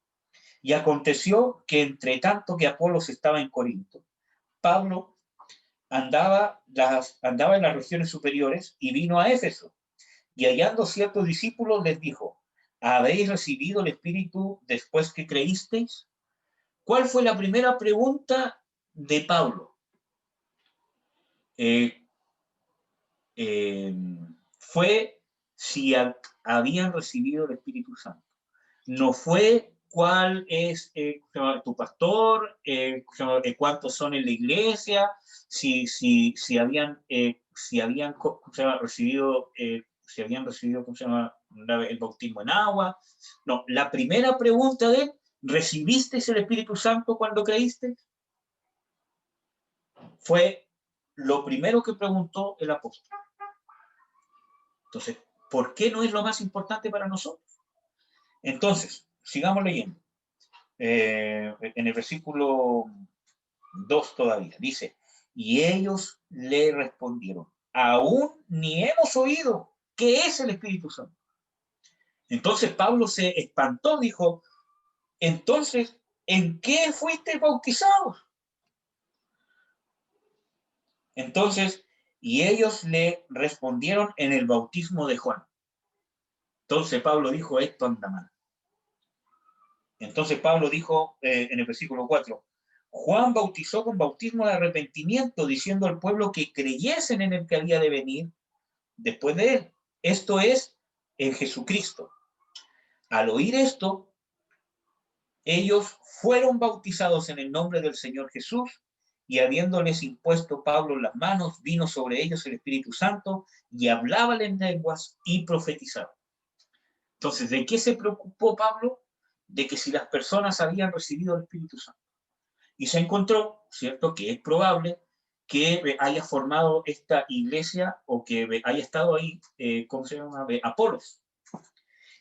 y aconteció que entre tanto que Apolos estaba en Corinto, Pablo andaba en las regiones superiores y vino a Éfeso. Y hallando ciertos discípulos les dijo: ¿habéis recibido el Espíritu después que creísteis? ¿Cuál fue la primera pregunta de Pablo? Fue si habían recibido el Espíritu Santo. No fue cuál es tu pastor, cuántos son en la iglesia, si habían recibido el bautismo en agua. No, la primera pregunta de él: ¿recibiste el Espíritu Santo cuando creíste? Fue lo primero que preguntó el apóstol. Entonces, ¿por qué no es lo más importante para nosotros? Entonces, sigamos leyendo. En el versículo 2 todavía, dice: y ellos le respondieron: aún ni hemos oído qué es el Espíritu Santo. Entonces Pablo se espantó, dijo: entonces, ¿en qué fuiste bautizados? Entonces, y ellos le respondieron: en el bautismo de Juan. Entonces Pablo dijo: esto anda mal. Entonces Pablo dijo en el versículo 4: Juan bautizó con bautismo de arrepentimiento, diciendo al pueblo que creyesen en el que había de venir después de él, esto es, en Jesucristo. Al oír esto, ellos fueron bautizados en el nombre del Señor Jesús, y habiéndoles impuesto Pablo las manos, vino sobre ellos el Espíritu Santo, y hablaban en lenguas y profetizaban. Entonces, ¿de qué se preocupó Pablo? De que si las personas habían recibido el Espíritu Santo. Y se encontró, ¿cierto?, que es probable que haya formado esta iglesia o que haya estado ahí, ¿cómo se llama?, Apolos.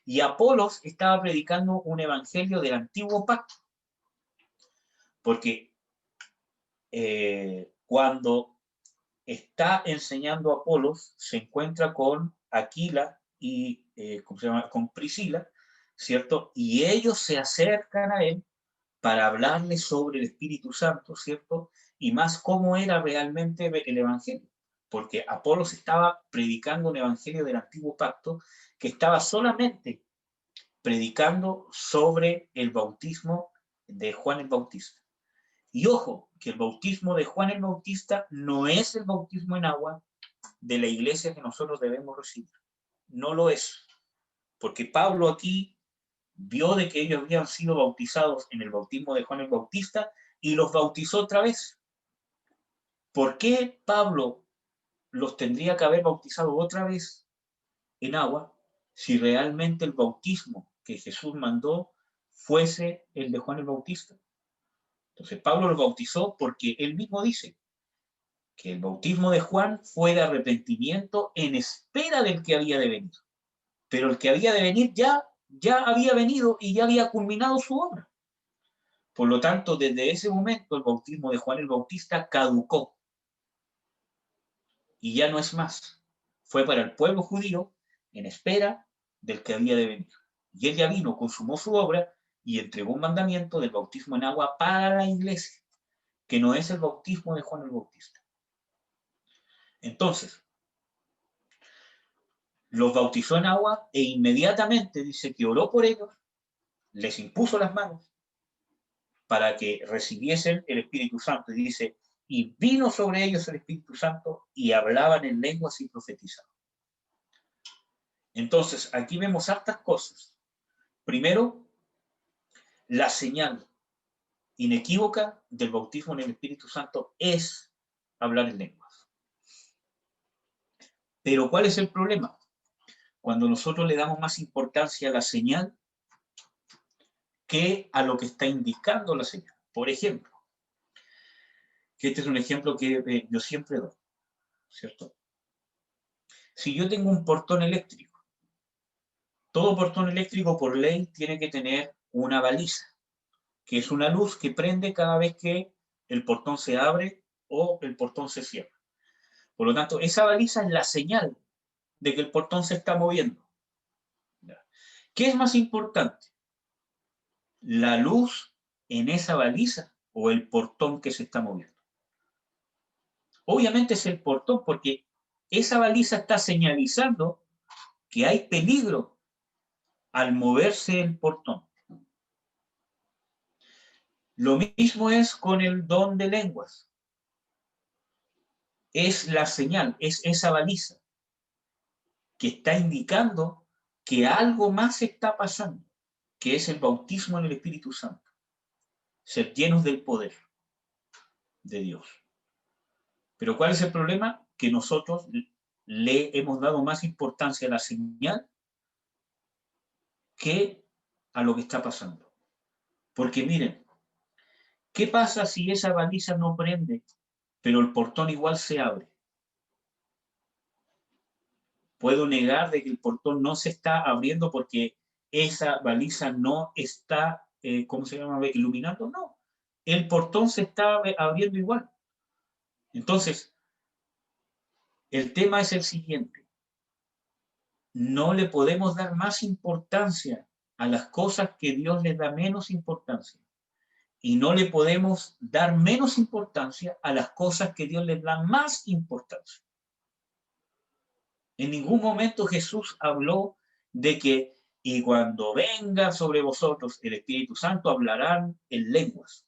Y Apolos estaba predicando un evangelio del antiguo pacto. Porque cuando está enseñando Apolos, se encuentra con Aquila y ¿cómo se llama?, con Priscila, ¿cierto? Y ellos se acercan a él para hablarle sobre el Espíritu Santo, ¿cierto? Y más cómo era realmente el Evangelio. Porque Apolos estaba predicando un Evangelio del Antiguo Pacto que estaba solamente predicando sobre el bautismo de Juan el Bautista. Y ojo, que el bautismo de Juan el Bautista no es el bautismo en agua de la iglesia que nosotros debemos recibir. No lo es. Porque Pablo aquí vio de que ellos habían sido bautizados en el bautismo de Juan el Bautista y los bautizó otra vez. ¿Por qué Pablo los tendría que haber bautizado otra vez en agua si realmente el bautismo que Jesús mandó fuese el de Juan el Bautista? Entonces Pablo los bautizó porque él mismo dice que el bautismo de Juan fue de arrepentimiento en espera del que había de venir. Pero el que había de venir ya había venido y ya había culminado su obra. Por lo tanto, desde ese momento el bautismo de Juan el Bautista caducó y ya no es más. Fue para el pueblo judío en espera del que había de venir. Y él ya vino, consumó su obra y entregó un mandamiento del bautismo en agua para la iglesia, que no es el bautismo de Juan el Bautista. Entonces, los bautizó en agua e inmediatamente dice que oró por ellos, les impuso las manos para que recibiesen el Espíritu Santo. Y dice, y vino sobre ellos el Espíritu Santo y hablaban en lenguas y profetizaban. Entonces, aquí vemos hartas cosas. Primero, la señal inequívoca del bautismo en el Espíritu Santo es hablar en lenguas. Pero ¿cuál es el problema? Cuando nosotros le damos más importancia a la señal que a lo que está indicando la señal. Por ejemplo, que este es un ejemplo que yo siempre doy, ¿cierto? Si yo tengo un portón eléctrico, todo portón eléctrico por ley tiene que tener una baliza, que es una luz que prende cada vez que el portón se abre o el portón se cierra. Por lo tanto, esa baliza es la señal de que el portón se está moviendo. ¿Qué es más importante? ¿La luz en esa baliza o el portón que se está moviendo? Obviamente es el portón, porque esa baliza está señalizando que hay peligro al moverse el portón. Lo mismo es con el don de lenguas. Es la señal, es esa baliza que está indicando que algo más está pasando, que es el bautismo en el Espíritu Santo. Ser llenos del poder de Dios. Pero ¿cuál es el problema? Que nosotros le hemos dado más importancia a la señal que a lo que está pasando. Porque miren, ¿qué pasa si esa baliza no prende, pero el portón igual se abre? ¿Puedo negar de que el portón no se está abriendo porque esa baliza no está, ¿cómo se llama?, iluminando? No, el portón se está abriendo igual. Entonces, el tema es el siguiente. No le podemos dar más importancia a las cosas que Dios les da menos importancia. Y no le podemos dar menos importancia a las cosas que Dios les da más importancia. En ningún momento Jesús habló de que y cuando venga sobre vosotros el Espíritu Santo hablarán en lenguas.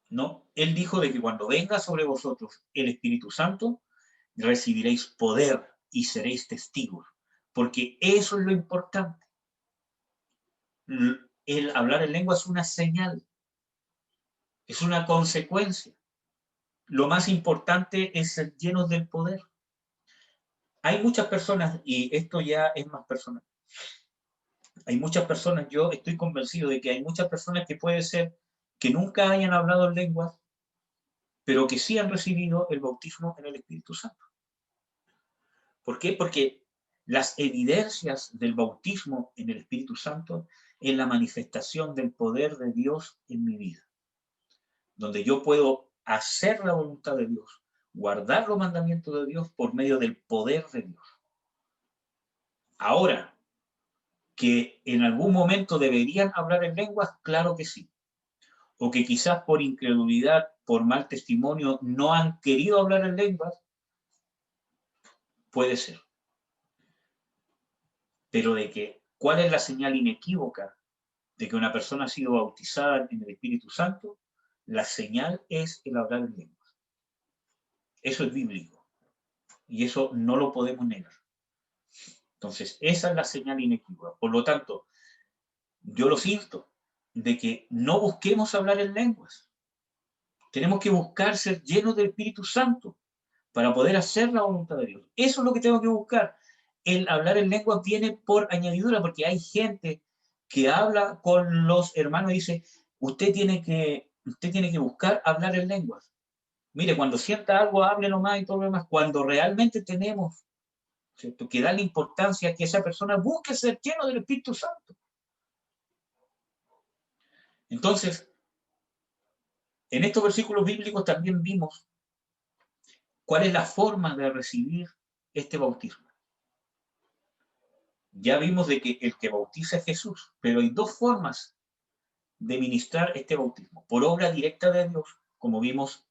No, él dijo de que cuando venga sobre vosotros el Espíritu Santo recibiréis poder y seréis testigos, porque eso es lo importante. El hablar en lengua es una señal, es una consecuencia. Lo más importante es ser llenos del poder. Hay muchas personas, y esto ya es más personal, hay muchas personas, yo estoy convencido de que hay muchas personas que puede ser que nunca hayan hablado en lenguas, pero que sí han recibido el bautismo en el Espíritu Santo. ¿Por qué? Porque las evidencias del bautismo en el Espíritu Santo es la manifestación del poder de Dios en mi vida, donde yo puedo hacer la voluntad de Dios, guardar los mandamientos de Dios por medio del poder de Dios. Ahora, que en algún momento deberían hablar en lenguas, claro que sí. O que quizás por incredulidad, por mal testimonio, no han querido hablar en lenguas, puede ser. Pero de que, ¿cuál es la señal inequívoca de que una persona ha sido bautizada en el Espíritu Santo? La señal es el hablar en lenguas. Eso es bíblico. Y eso no lo podemos negar. Entonces, esa es la señal inequívoca. Por lo tanto, yo los insto de que no busquemos hablar en lenguas. Tenemos que buscar ser llenos del Espíritu Santo para poder hacer la voluntad de Dios. Eso es lo que tengo que buscar. El hablar en lenguas viene por añadidura, porque hay gente que habla con los hermanos y dice, usted tiene que buscar hablar en lenguas. Mire, cuando sienta algo, hable nomás y todo lo demás. Cuando realmente tenemos, ¿cierto?, que darle importancia a que esa persona busque ser lleno del Espíritu Santo. Entonces, en estos versículos bíblicos también vimos cuál es la forma de recibir este bautismo. Ya vimos de que el que bautiza es Jesús, pero hay dos formas de ministrar este bautismo. Por obra directa de Dios, como vimos,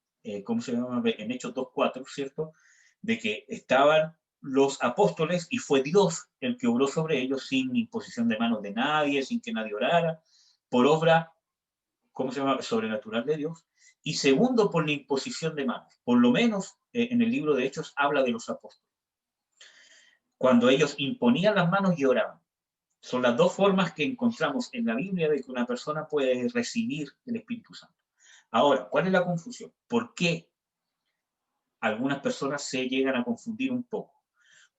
¿cómo se llama? En Hechos 2:4, ¿cierto? De que estaban los apóstoles y fue Dios el que obró sobre ellos sin imposición de manos de nadie, sin que nadie orara, por obra ¿cómo se llama?, sobrenatural de Dios, y segundo, por la imposición de manos. Por lo menos en el libro de Hechos habla de los apóstoles. Cuando ellos imponían las manos y oraban. Son las dos formas que encontramos en la Biblia de que una persona puede recibir el Espíritu Santo. Ahora, ¿cuál es la confusión? ¿Por qué algunas personas se llegan a confundir un poco?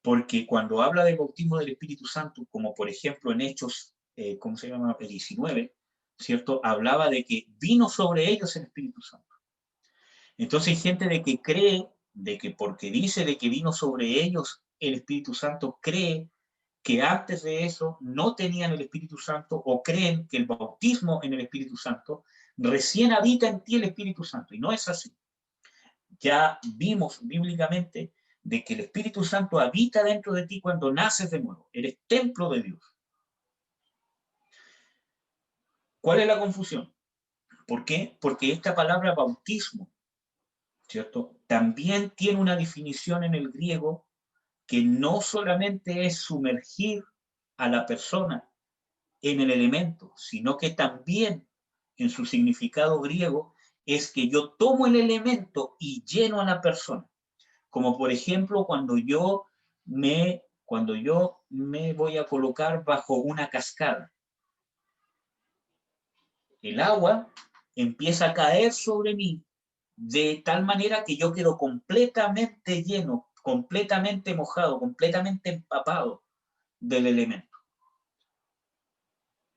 Porque cuando habla del bautismo del Espíritu Santo, como por ejemplo en Hechos, ¿cómo se llama?, el 19, ¿cierto? Hablaba de que vino sobre ellos el Espíritu Santo. Entonces hay gente de que cree, de que porque dice de que vino sobre ellos el Espíritu Santo, cree que antes de eso no tenían el Espíritu Santo, o creen que el bautismo en el Espíritu Santo recién habita en ti el Espíritu Santo, y no es así. Ya vimos bíblicamente de que el Espíritu Santo habita dentro de ti cuando naces de nuevo, eres templo de Dios. ¿Cuál es la confusión? ¿Por qué? Porque esta palabra bautismo, ¿cierto?, también tiene una definición en el griego que no solamente es sumergir a la persona en el elemento, sino que también en su significado griego es que yo tomo el elemento y lleno a la persona. Como por ejemplo cuando yo me voy a colocar bajo una cascada. El agua empieza a caer sobre mí de tal manera que yo quedo completamente lleno, completamente mojado, completamente empapado del elemento.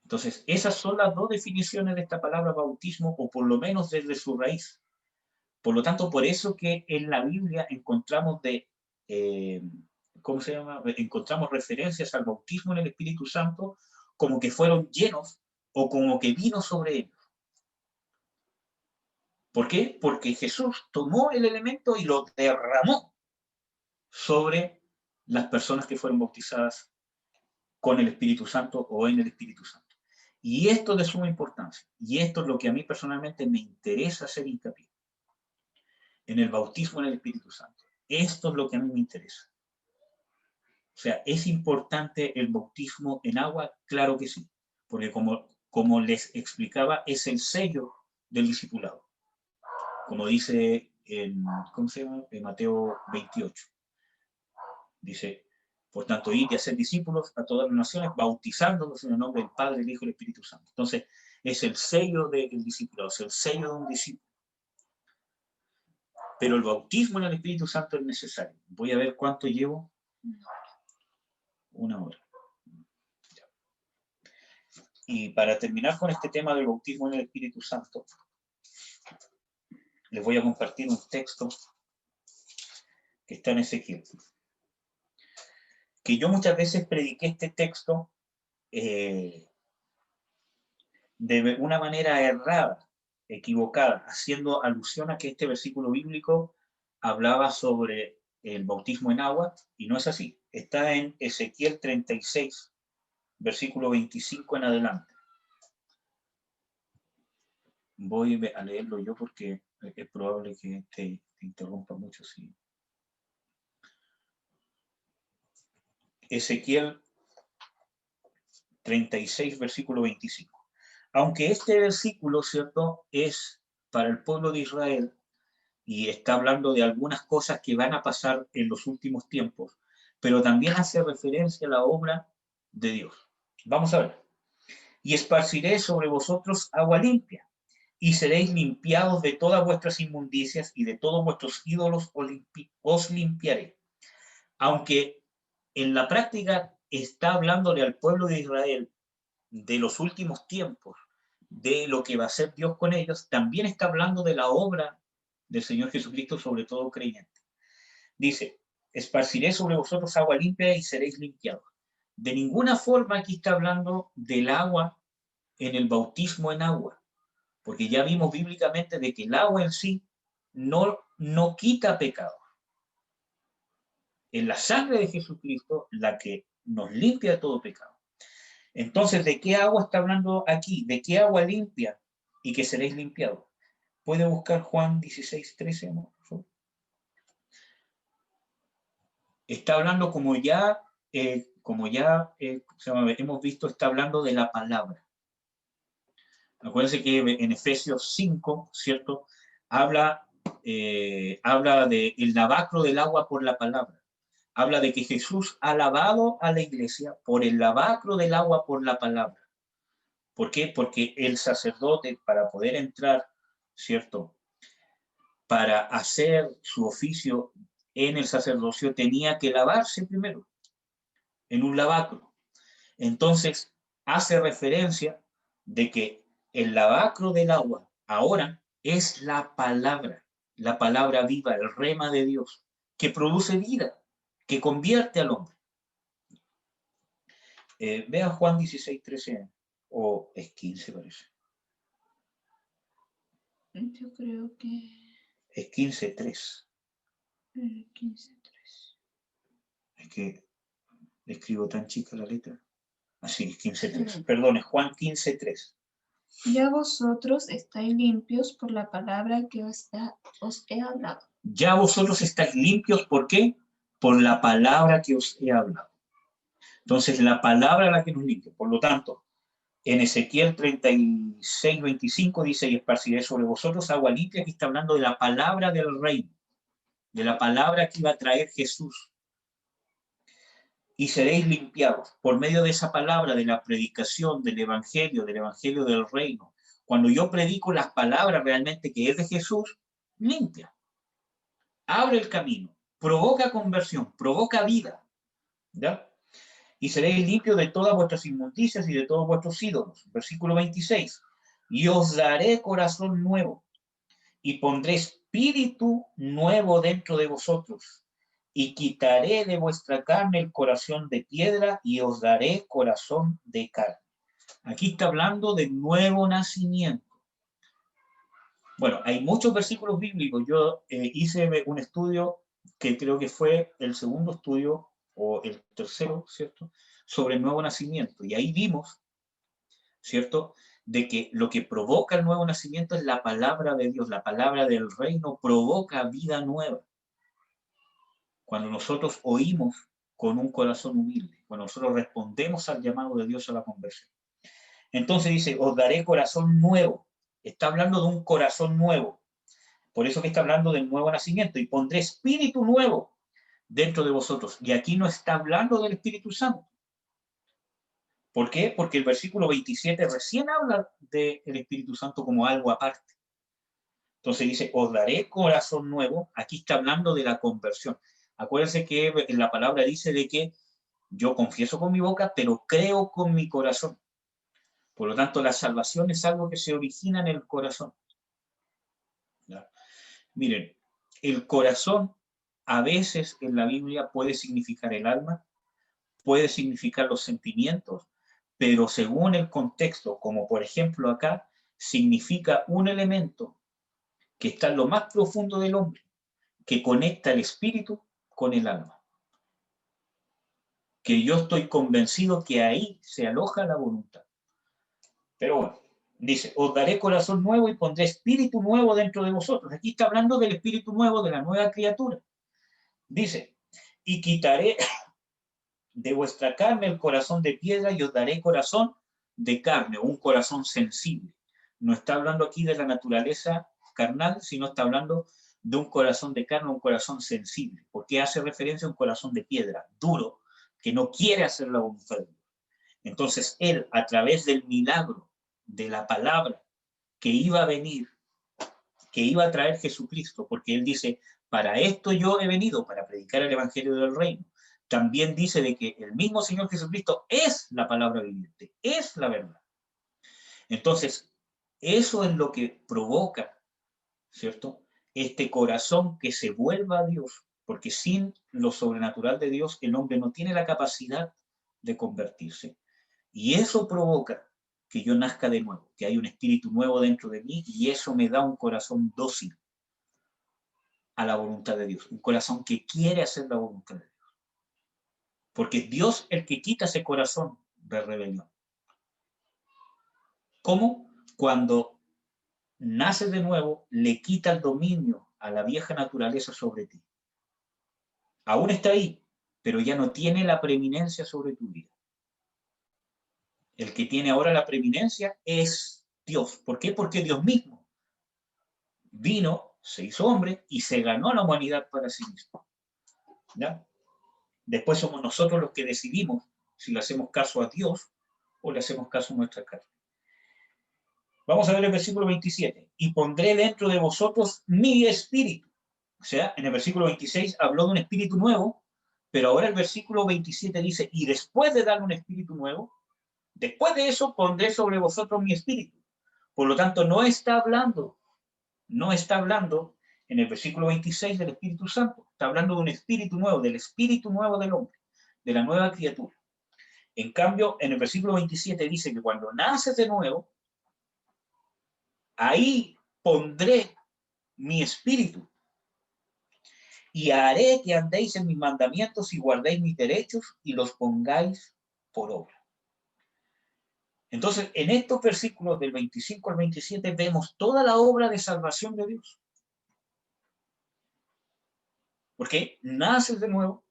Entonces, esas son las dos definiciones de esta palabra bautismo, o por lo menos desde su raíz. Por lo tanto, por eso que en la Biblia encontramos encontramos referencias al bautismo en el Espíritu Santo como que fueron llenos o como que vino sobre ellos. ¿Por qué? Porque Jesús tomó el elemento y lo derramó sobre las personas que fueron bautizadas con el Espíritu Santo o en el Espíritu Santo. Y esto es de suma importancia, y esto es lo que a mí personalmente me interesa hacer hincapié, en el bautismo en el Espíritu Santo. Esto es lo que a mí me interesa. O sea, ¿es importante el bautismo en agua? Claro que sí, porque como les explicaba, es el sello del discipulado. Como dice en Mateo 28. Dice, por tanto, id y hacer discípulos a todas las naciones, bautizándolos en el nombre del Padre, el Hijo y el Espíritu Santo. Entonces, es el sello del discipulado, es el sello de un discípulo. Pero el bautismo en el Espíritu Santo es necesario. Voy a ver cuánto llevo. 1 hora. Y para terminar con este tema del bautismo en el Espíritu Santo, les voy a compartir un texto que está en Ezequiel. Que yo muchas veces prediqué este texto de una manera errada, equivocada, haciendo alusión a que este versículo bíblico hablaba sobre el bautismo en agua, y no es así. Está en Ezequiel 36, versículo 25 en adelante. Voy a leerlo yo porque es probable que te interrumpa mucho. ¿Sí? Ezequiel 36, versículo 25. Aunque este versículo, ¿cierto?, es para el pueblo de Israel y está hablando de algunas cosas que van a pasar en los últimos tiempos, pero también hace referencia a la obra de Dios. Vamos a ver. Y esparciré sobre vosotros agua limpia, y seréis limpiados de todas vuestras inmundicias, y de todos vuestros ídolos os limpiaré. Aunque en la práctica está hablándole al pueblo de Israel de los últimos tiempos, de lo que va a hacer Dios con ellos, también está hablando de la obra del Señor Jesucristo sobre todo creyente. Dice, esparciré sobre vosotros agua limpia y seréis limpiados. De ninguna forma aquí está hablando del agua en el bautismo en agua, porque ya vimos bíblicamente de que el agua en sí no quita pecado. Es la sangre de Jesucristo la que nos limpia de todo pecado. Entonces, ¿de qué agua está hablando aquí? ¿De qué agua limpia y que seréis limpiados? ¿Puede buscar Juan 16, 13, amor, por favor? Está hablando, como ya hemos visto, está hablando de la palabra. Acuérdense que en Efesios 5, ¿cierto? Habla del lavacro del agua por la palabra. Habla de que Jesús ha lavado a la iglesia por el lavacro del agua por la palabra. ¿Por qué? Porque el sacerdote, para poder entrar, ¿cierto? Para hacer su oficio en el sacerdocio, tenía que lavarse primero en un lavacro. Entonces, hace referencia de que el lavacro del agua ahora es la palabra viva, el rema de Dios, que produce vida, que convierte al hombre. Vea Juan 16:13, o es 15 parece. Yo creo que Es 15:3. 15:3. Es que escribo tan chica la letra. Así es 15:3. Sí. Perdón, es Juan 15:3. Ya vosotros estáis limpios por la palabra que os he hablado. Ya vosotros estáis limpios, ¿por qué? Por la palabra que os he hablado. Entonces, la palabra es la que nos limpia. Por lo tanto, en Ezequiel 36:25 dice, y esparciré sobre vosotros agua limpia. Aquí está hablando de la palabra del reino, de la palabra que iba a traer Jesús. Y seréis limpiados por medio de esa palabra, de la predicación, del evangelio del reino. Cuando yo predico las palabras realmente que es de Jesús, limpia, abre el camino, provoca conversión, provoca vida, ¿ya? Y seréis limpios de todas vuestras inmundicias y de todos vuestros ídolos. Versículo 26. Y os daré corazón nuevo, y pondré espíritu nuevo dentro de vosotros, y quitaré de vuestra carne el corazón de piedra, y os daré corazón de carne. Aquí está hablando de nuevo nacimiento. Bueno, hay muchos versículos bíblicos. Yo hice un estudio que creo que fue el segundo estudio, o el tercero, ¿cierto?, sobre el nuevo nacimiento. Y ahí vimos, ¿cierto?, de que lo que provoca el nuevo nacimiento es la palabra de Dios. La palabra del reino provoca vida nueva. Cuando nosotros oímos con un corazón humilde, cuando nosotros respondemos al llamado de Dios a la conversión. Entonces dice, os daré corazón nuevo. Está hablando de un corazón nuevo. Por eso que está hablando del nuevo nacimiento. Y pondré espíritu nuevo dentro de vosotros. Y aquí no está hablando del Espíritu Santo. ¿Por qué? Porque el versículo 27 recién habla del Espíritu Santo como algo aparte. Entonces dice, os daré corazón nuevo. Aquí está hablando de la conversión. Acuérdense que la palabra dice de que yo confieso con mi boca, pero creo con mi corazón. Por lo tanto, la salvación es algo que se origina en el corazón. ¿Ya? Miren, el corazón a veces en la Biblia puede significar el alma, puede significar los sentimientos, pero según el contexto, como por ejemplo acá, significa un elemento que está en lo más profundo del hombre, que conecta el espíritu con el alma. Que yo estoy convencido que ahí se aloja la voluntad. Pero bueno, dice, os daré corazón nuevo y pondré espíritu nuevo dentro de vosotros. Aquí está hablando del espíritu nuevo, de la nueva criatura. Dice, y quitaré de vuestra carne el corazón de piedra y os daré corazón de carne, un corazón sensible. No está hablando aquí de la naturaleza carnal, sino está hablando de un corazón de carne, un corazón sensible, porque hace referencia a un corazón de piedra, duro, que no quiere hacer la voluntad de Dios. Entonces él, a través del milagro de la palabra que iba a venir, que iba a traer Jesucristo, porque él dice, para esto yo he venido, para predicar el evangelio del reino. También dice de que el mismo Señor Jesucristo es la palabra viviente, es la verdad. Entonces, eso es lo que provoca, ¿cierto?, este corazón que se vuelva a Dios, porque sin lo sobrenatural de Dios, el hombre no tiene la capacidad de convertirse. Y eso provoca que yo nazca de nuevo, que hay un espíritu nuevo dentro de mí, y eso me da un corazón dócil a la voluntad de Dios, un corazón que quiere hacer la voluntad de Dios. Porque es Dios el que quita ese corazón de rebelión. ¿Cómo? Cuando naces de nuevo, le quita el dominio a la vieja naturaleza sobre ti. Aún está ahí, pero ya no tiene la preeminencia sobre tu vida. El que tiene ahora la preeminencia es Dios. ¿Por qué? Porque Dios mismo vino, se hizo hombre y se ganó a la humanidad para sí mismo. ¿Ya? Después somos nosotros los que decidimos si le hacemos caso a Dios o le hacemos caso a nuestra carne. Vamos a ver el versículo 27. Y pondré dentro de vosotros mi espíritu. O sea, en el versículo 26 habló de un espíritu nuevo, pero ahora el versículo 27 dice, y después de darle un espíritu nuevo, después de eso pondré sobre vosotros mi espíritu. Por lo tanto, no está hablando en el versículo 26 del Espíritu Santo, está hablando de un espíritu nuevo, del espíritu nuevo del hombre, de la nueva criatura. En cambio, en el versículo 27 dice que cuando naces de nuevo, ahí pondré mi espíritu y haré que andéis en mis mandamientos y guardéis mis derechos y los pongáis por obra. Entonces, en estos versículos del 25 al 27 vemos toda la obra de salvación de Dios. Porque naces de nuevo,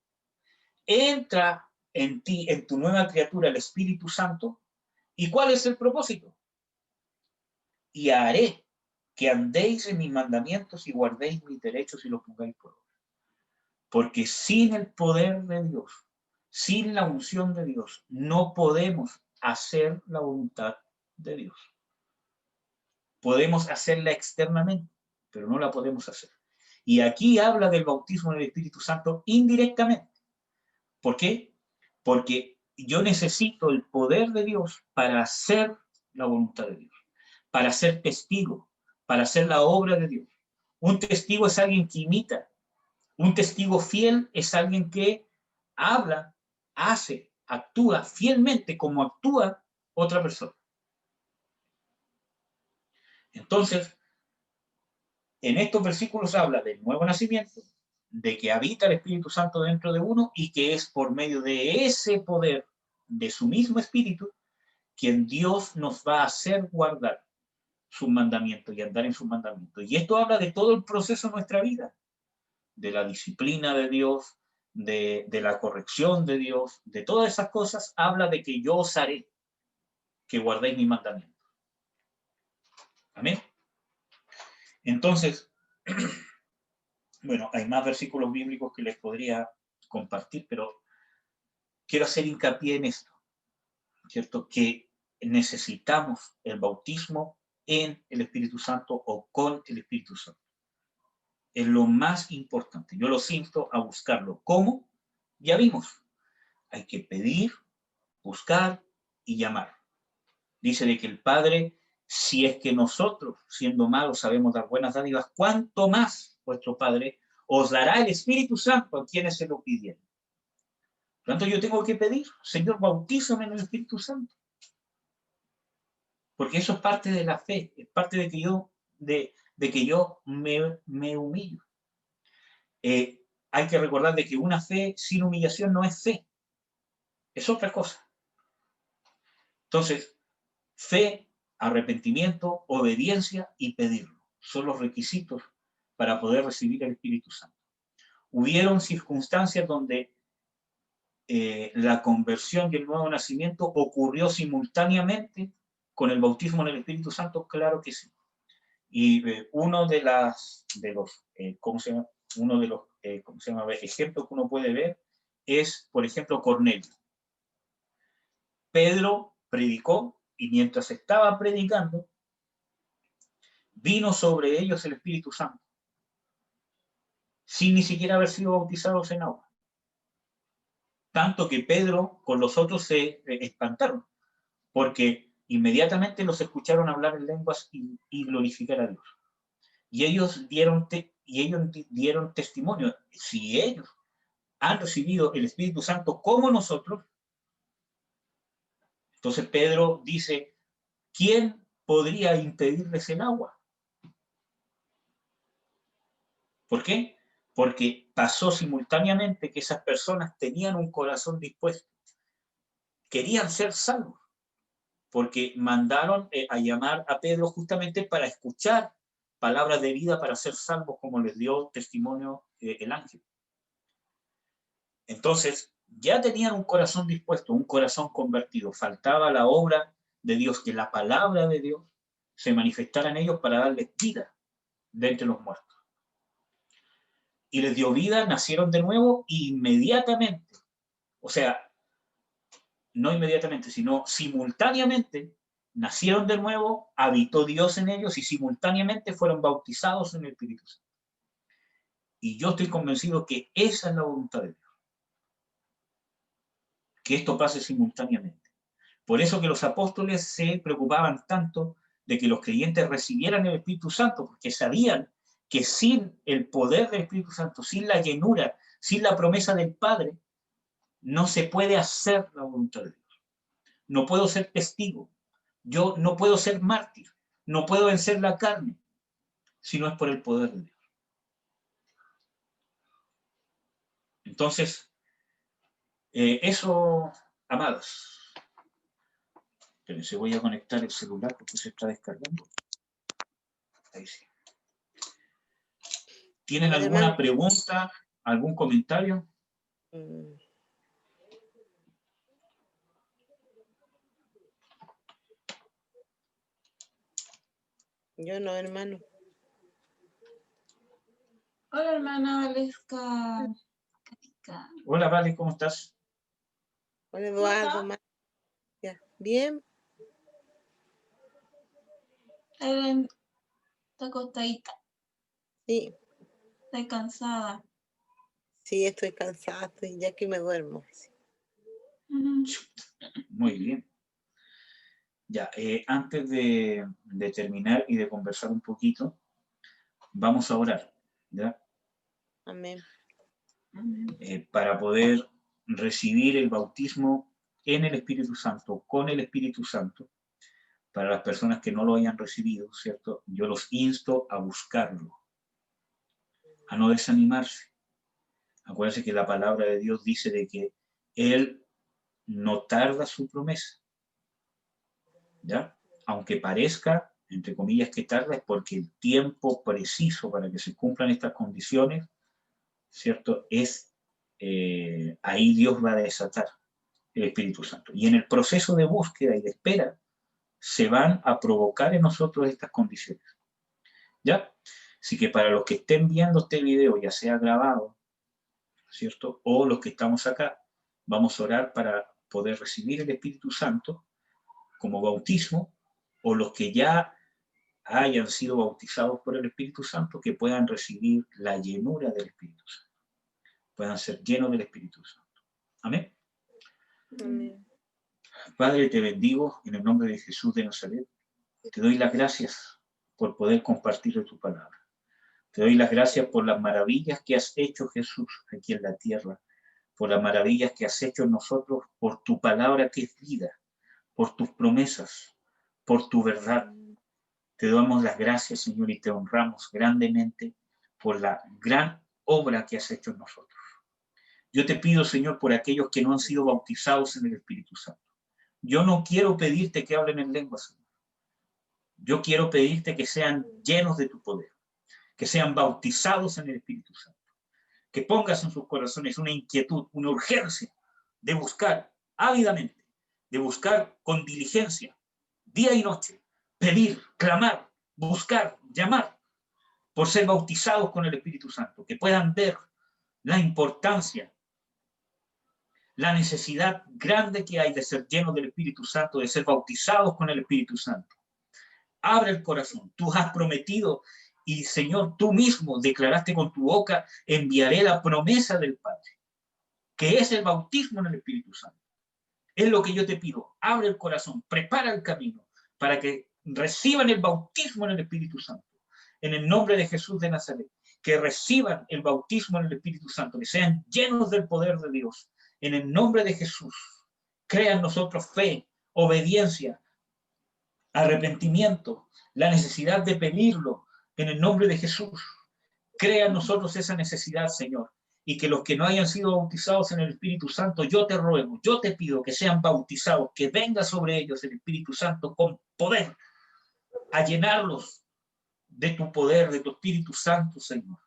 entra en ti, en tu nueva criatura, el Espíritu Santo. ¿Y cuál es el propósito? Y haré que andéis en mis mandamientos y guardéis mis derechos y los pongáis por obra. Porque sin el poder de Dios, sin la unción de Dios, no podemos hacer la voluntad de Dios. Podemos hacerla externamente, pero no la podemos hacer. Y aquí habla del bautismo en el Espíritu Santo indirectamente. ¿Por qué? Porque yo necesito el poder de Dios para hacer la voluntad de Dios, para ser testigo, para hacer la obra de Dios. Un testigo es alguien que imita. Un testigo fiel es alguien que habla, hace, actúa fielmente como actúa otra persona. Entonces, en estos versículos habla del nuevo nacimiento, de que habita el Espíritu Santo dentro de uno y que es por medio de ese poder, de su mismo Espíritu, quien Dios nos va a hacer guardar sus mandamientos y andar en sus mandamientos. Y esto habla de todo el proceso de nuestra vida, de la disciplina de Dios, de la corrección de Dios, de todas esas cosas, habla de que yo os haré que guardéis mis mandamientos. Amén. Entonces, bueno, hay más versículos bíblicos que les podría compartir, pero quiero hacer hincapié en esto, ¿cierto? Que necesitamos el bautismo en el Espíritu Santo o con el Espíritu Santo. Es lo más importante. Yo los insto a buscarlo. ¿Cómo? Ya vimos. Hay que pedir, buscar y llamar. Dice de que el Padre, si es que nosotros, siendo malos, sabemos dar buenas dádivas, ¿cuánto más vuestro Padre os dará el Espíritu Santo a quienes se lo pidieron? Por lo tanto, yo tengo que pedir, Señor, bautízame en el Espíritu Santo. Porque eso es parte de la fe, es parte de que yo me humillo. Hay que recordar de que una fe sin humillación no es fe, es otra cosa. Entonces, fe, arrepentimiento, obediencia y pedirlo son los requisitos para poder recibir el Espíritu Santo. Hubieron circunstancias donde la conversión y el nuevo nacimiento ocurrió simultáneamente con el bautismo en el Espíritu Santo, claro que sí. Y uno de los ejemplos que uno puede ver es, por ejemplo, Cornelio. Pedro predicó y mientras estaba predicando, vino sobre ellos el Espíritu Santo, sin ni siquiera haber sido bautizados en agua. Tanto que Pedro con los otros se espantaron, porque inmediatamente los escucharon hablar en lenguas y glorificar a Dios. Y ellos dieron testimonio. Si ellos han recibido el Espíritu Santo como nosotros, entonces Pedro dice, ¿quién podría impedirles el agua? ¿Por qué? Porque pasó simultáneamente que esas personas tenían un corazón dispuesto, querían ser salvos, porque mandaron a llamar a Pedro justamente para escuchar palabras de vida para ser salvos, como les dio testimonio el ángel. Entonces, ya tenían un corazón dispuesto, un corazón convertido. Faltaba la obra de Dios, que la palabra de Dios se manifestara en ellos para darles vida de entre los muertos. Y les dio vida, nacieron de nuevo inmediatamente. O sea, no inmediatamente, sino simultáneamente, nacieron de nuevo, habitó Dios en ellos y simultáneamente fueron bautizados en el Espíritu Santo. Y yo estoy convencido que esa es la voluntad de Dios. Que esto pase simultáneamente. Por eso que los apóstoles se preocupaban tanto de que los creyentes recibieran el Espíritu Santo, porque sabían que sin el poder del Espíritu Santo, sin la llenura, sin la promesa del Padre, no se puede hacer la voluntad de Dios. No puedo ser testigo. Yo no puedo ser mártir. No puedo vencer la carne, si no es por el poder de Dios. Entonces, eso, amados. Espérense, voy a conectar el celular porque se está descargando. Ahí sí. ¿Tienen alguna pregunta, algún comentario? Yo no, hermano. Hola, hermana Valesca. Hola, Vale, ¿cómo estás? Hola, Eduardo. Ya. Bien. Está acostadita. Sí. Estoy cansada. Sí, estoy cansada, estoy ya que me duermo. Muy bien. Ya, antes de terminar y de conversar un poquito, vamos a orar, ¿ya? Amén. Para poder recibir el bautismo en el Espíritu Santo, con el Espíritu Santo, para las personas que no lo hayan recibido, ¿cierto? Yo los insto a buscarlo, a no desanimarse. Acuérdense que la palabra de Dios dice de que Él no tarda su promesa, ¿ya? Aunque parezca, entre comillas, que tarda, es porque el tiempo preciso para que se cumplan estas condiciones, ¿cierto? Es, ahí Dios va a desatar el Espíritu Santo. Y en el proceso de búsqueda y de espera, se van a provocar en nosotros estas condiciones, ¿ya? Así que para los que estén viendo este video, ya sea grabado, ¿cierto? O los que estamos acá, vamos a orar para poder recibir el Espíritu Santo como bautismo, o los que ya hayan sido bautizados por el Espíritu Santo, que puedan recibir la llenura del Espíritu Santo, puedan ser llenos del Espíritu Santo. Amén. Amén. Padre, te bendigo en el nombre de Jesús de Nazaret. Te doy las gracias por poder compartir tu palabra. Te doy las gracias por las maravillas que has hecho, Jesús, aquí en la tierra, por las maravillas que has hecho en nosotros, por tu palabra que es vida, por tus promesas, por tu verdad. Te damos las gracias, Señor, y te honramos grandemente por la gran obra que has hecho en nosotros. Yo te pido, Señor, por aquellos que no han sido bautizados en el Espíritu Santo. Yo no quiero pedirte que hablen en lenguas, Señor. Yo quiero pedirte que sean llenos de tu poder, que sean bautizados en el Espíritu Santo, que pongas en sus corazones una inquietud, una urgencia de buscar ávidamente, de buscar con diligencia, día y noche, pedir, clamar, buscar, llamar, por ser bautizados con el Espíritu Santo, que puedan ver la importancia, la necesidad grande que hay de ser llenos del Espíritu Santo, de ser bautizados con el Espíritu Santo. Abre el corazón. Tú has prometido y, Señor, tú mismo declaraste con tu boca, enviaré la promesa del Padre, que es el bautismo en el Espíritu Santo. Es lo que yo te pido. Abre el corazón, prepara el camino para que reciban el bautismo en el Espíritu Santo. En el nombre de Jesús de Nazaret, que reciban el bautismo en el Espíritu Santo, que sean llenos del poder de Dios. En el nombre de Jesús, crea en nosotros fe, obediencia, arrepentimiento, la necesidad de pedirlo en el nombre de Jesús. Crea en nosotros esa necesidad, Señor, y que los que no hayan sido bautizados en el Espíritu Santo, yo te ruego, yo te pido que sean bautizados, que venga sobre ellos el Espíritu Santo con poder, a llenarlos de tu poder, de tu Espíritu Santo, Señor,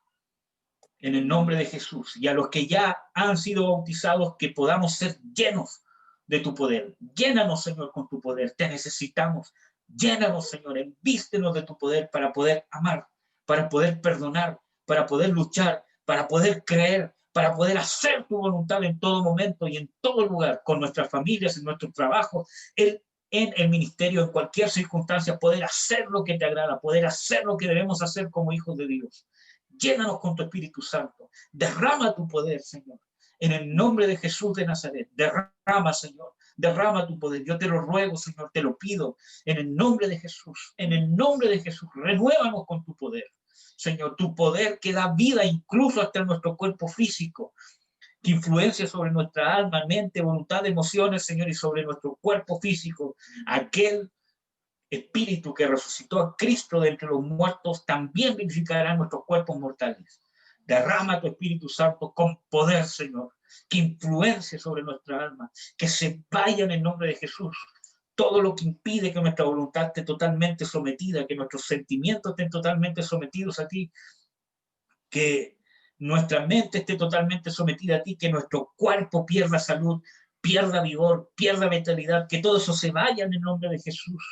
en el nombre de Jesús. Y a los que ya han sido bautizados, que podamos ser llenos de tu poder. Llénanos, Señor, con tu poder. Te necesitamos. Llénanos, Señor, envístenos de tu poder para poder amar, para poder perdonar, para poder luchar, para poder creer, para poder hacer tu voluntad en todo momento y en todo lugar, con nuestras familias, en nuestro trabajo, en el ministerio, en cualquier circunstancia, poder hacer lo que te agrada, poder hacer lo que debemos hacer como hijos de Dios. Llénanos con tu Espíritu Santo. Derrama tu poder, Señor. En el nombre de Jesús de Nazaret, derrama, Señor. Derrama tu poder. Yo te lo ruego, Señor, te lo pido. En el nombre de Jesús. En el nombre de Jesús. Renuévanos con tu poder. Señor, tu poder que da vida incluso hasta en nuestro cuerpo físico, que influencia sobre nuestra alma, mente, voluntad, emociones, Señor, y sobre nuestro cuerpo físico. Aquel Espíritu que resucitó a Cristo de entre los muertos también vivificará nuestros cuerpos mortales. Derrama tu Espíritu Santo con poder, Señor, que influencie sobre nuestra alma, que se vaya en el nombre de Jesús. Todo lo que impide que nuestra voluntad esté totalmente sometida, que nuestros sentimientos estén totalmente sometidos a ti, que nuestra mente esté totalmente sometida a ti, que nuestro cuerpo pierda salud, pierda vigor, pierda vitalidad, que todo eso se vaya en el nombre de Jesús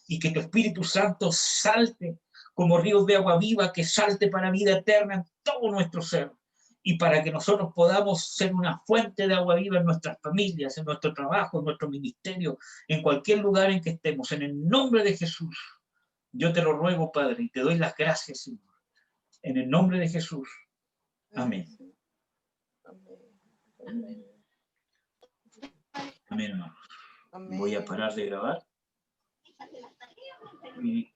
y que tu Espíritu Santo salte como ríos de agua viva, que salte para vida eterna en todo nuestro ser y para que nosotros podamos ser una fuente de agua viva en nuestras familias, en nuestro trabajo, en nuestro ministerio, en cualquier lugar en que estemos. En el nombre de Jesús, yo te lo ruego, Padre, y te doy las gracias, Señor. En el nombre de Jesús. Amén. Amén. Amén, hermanos. Amén. Voy a parar de grabar. Y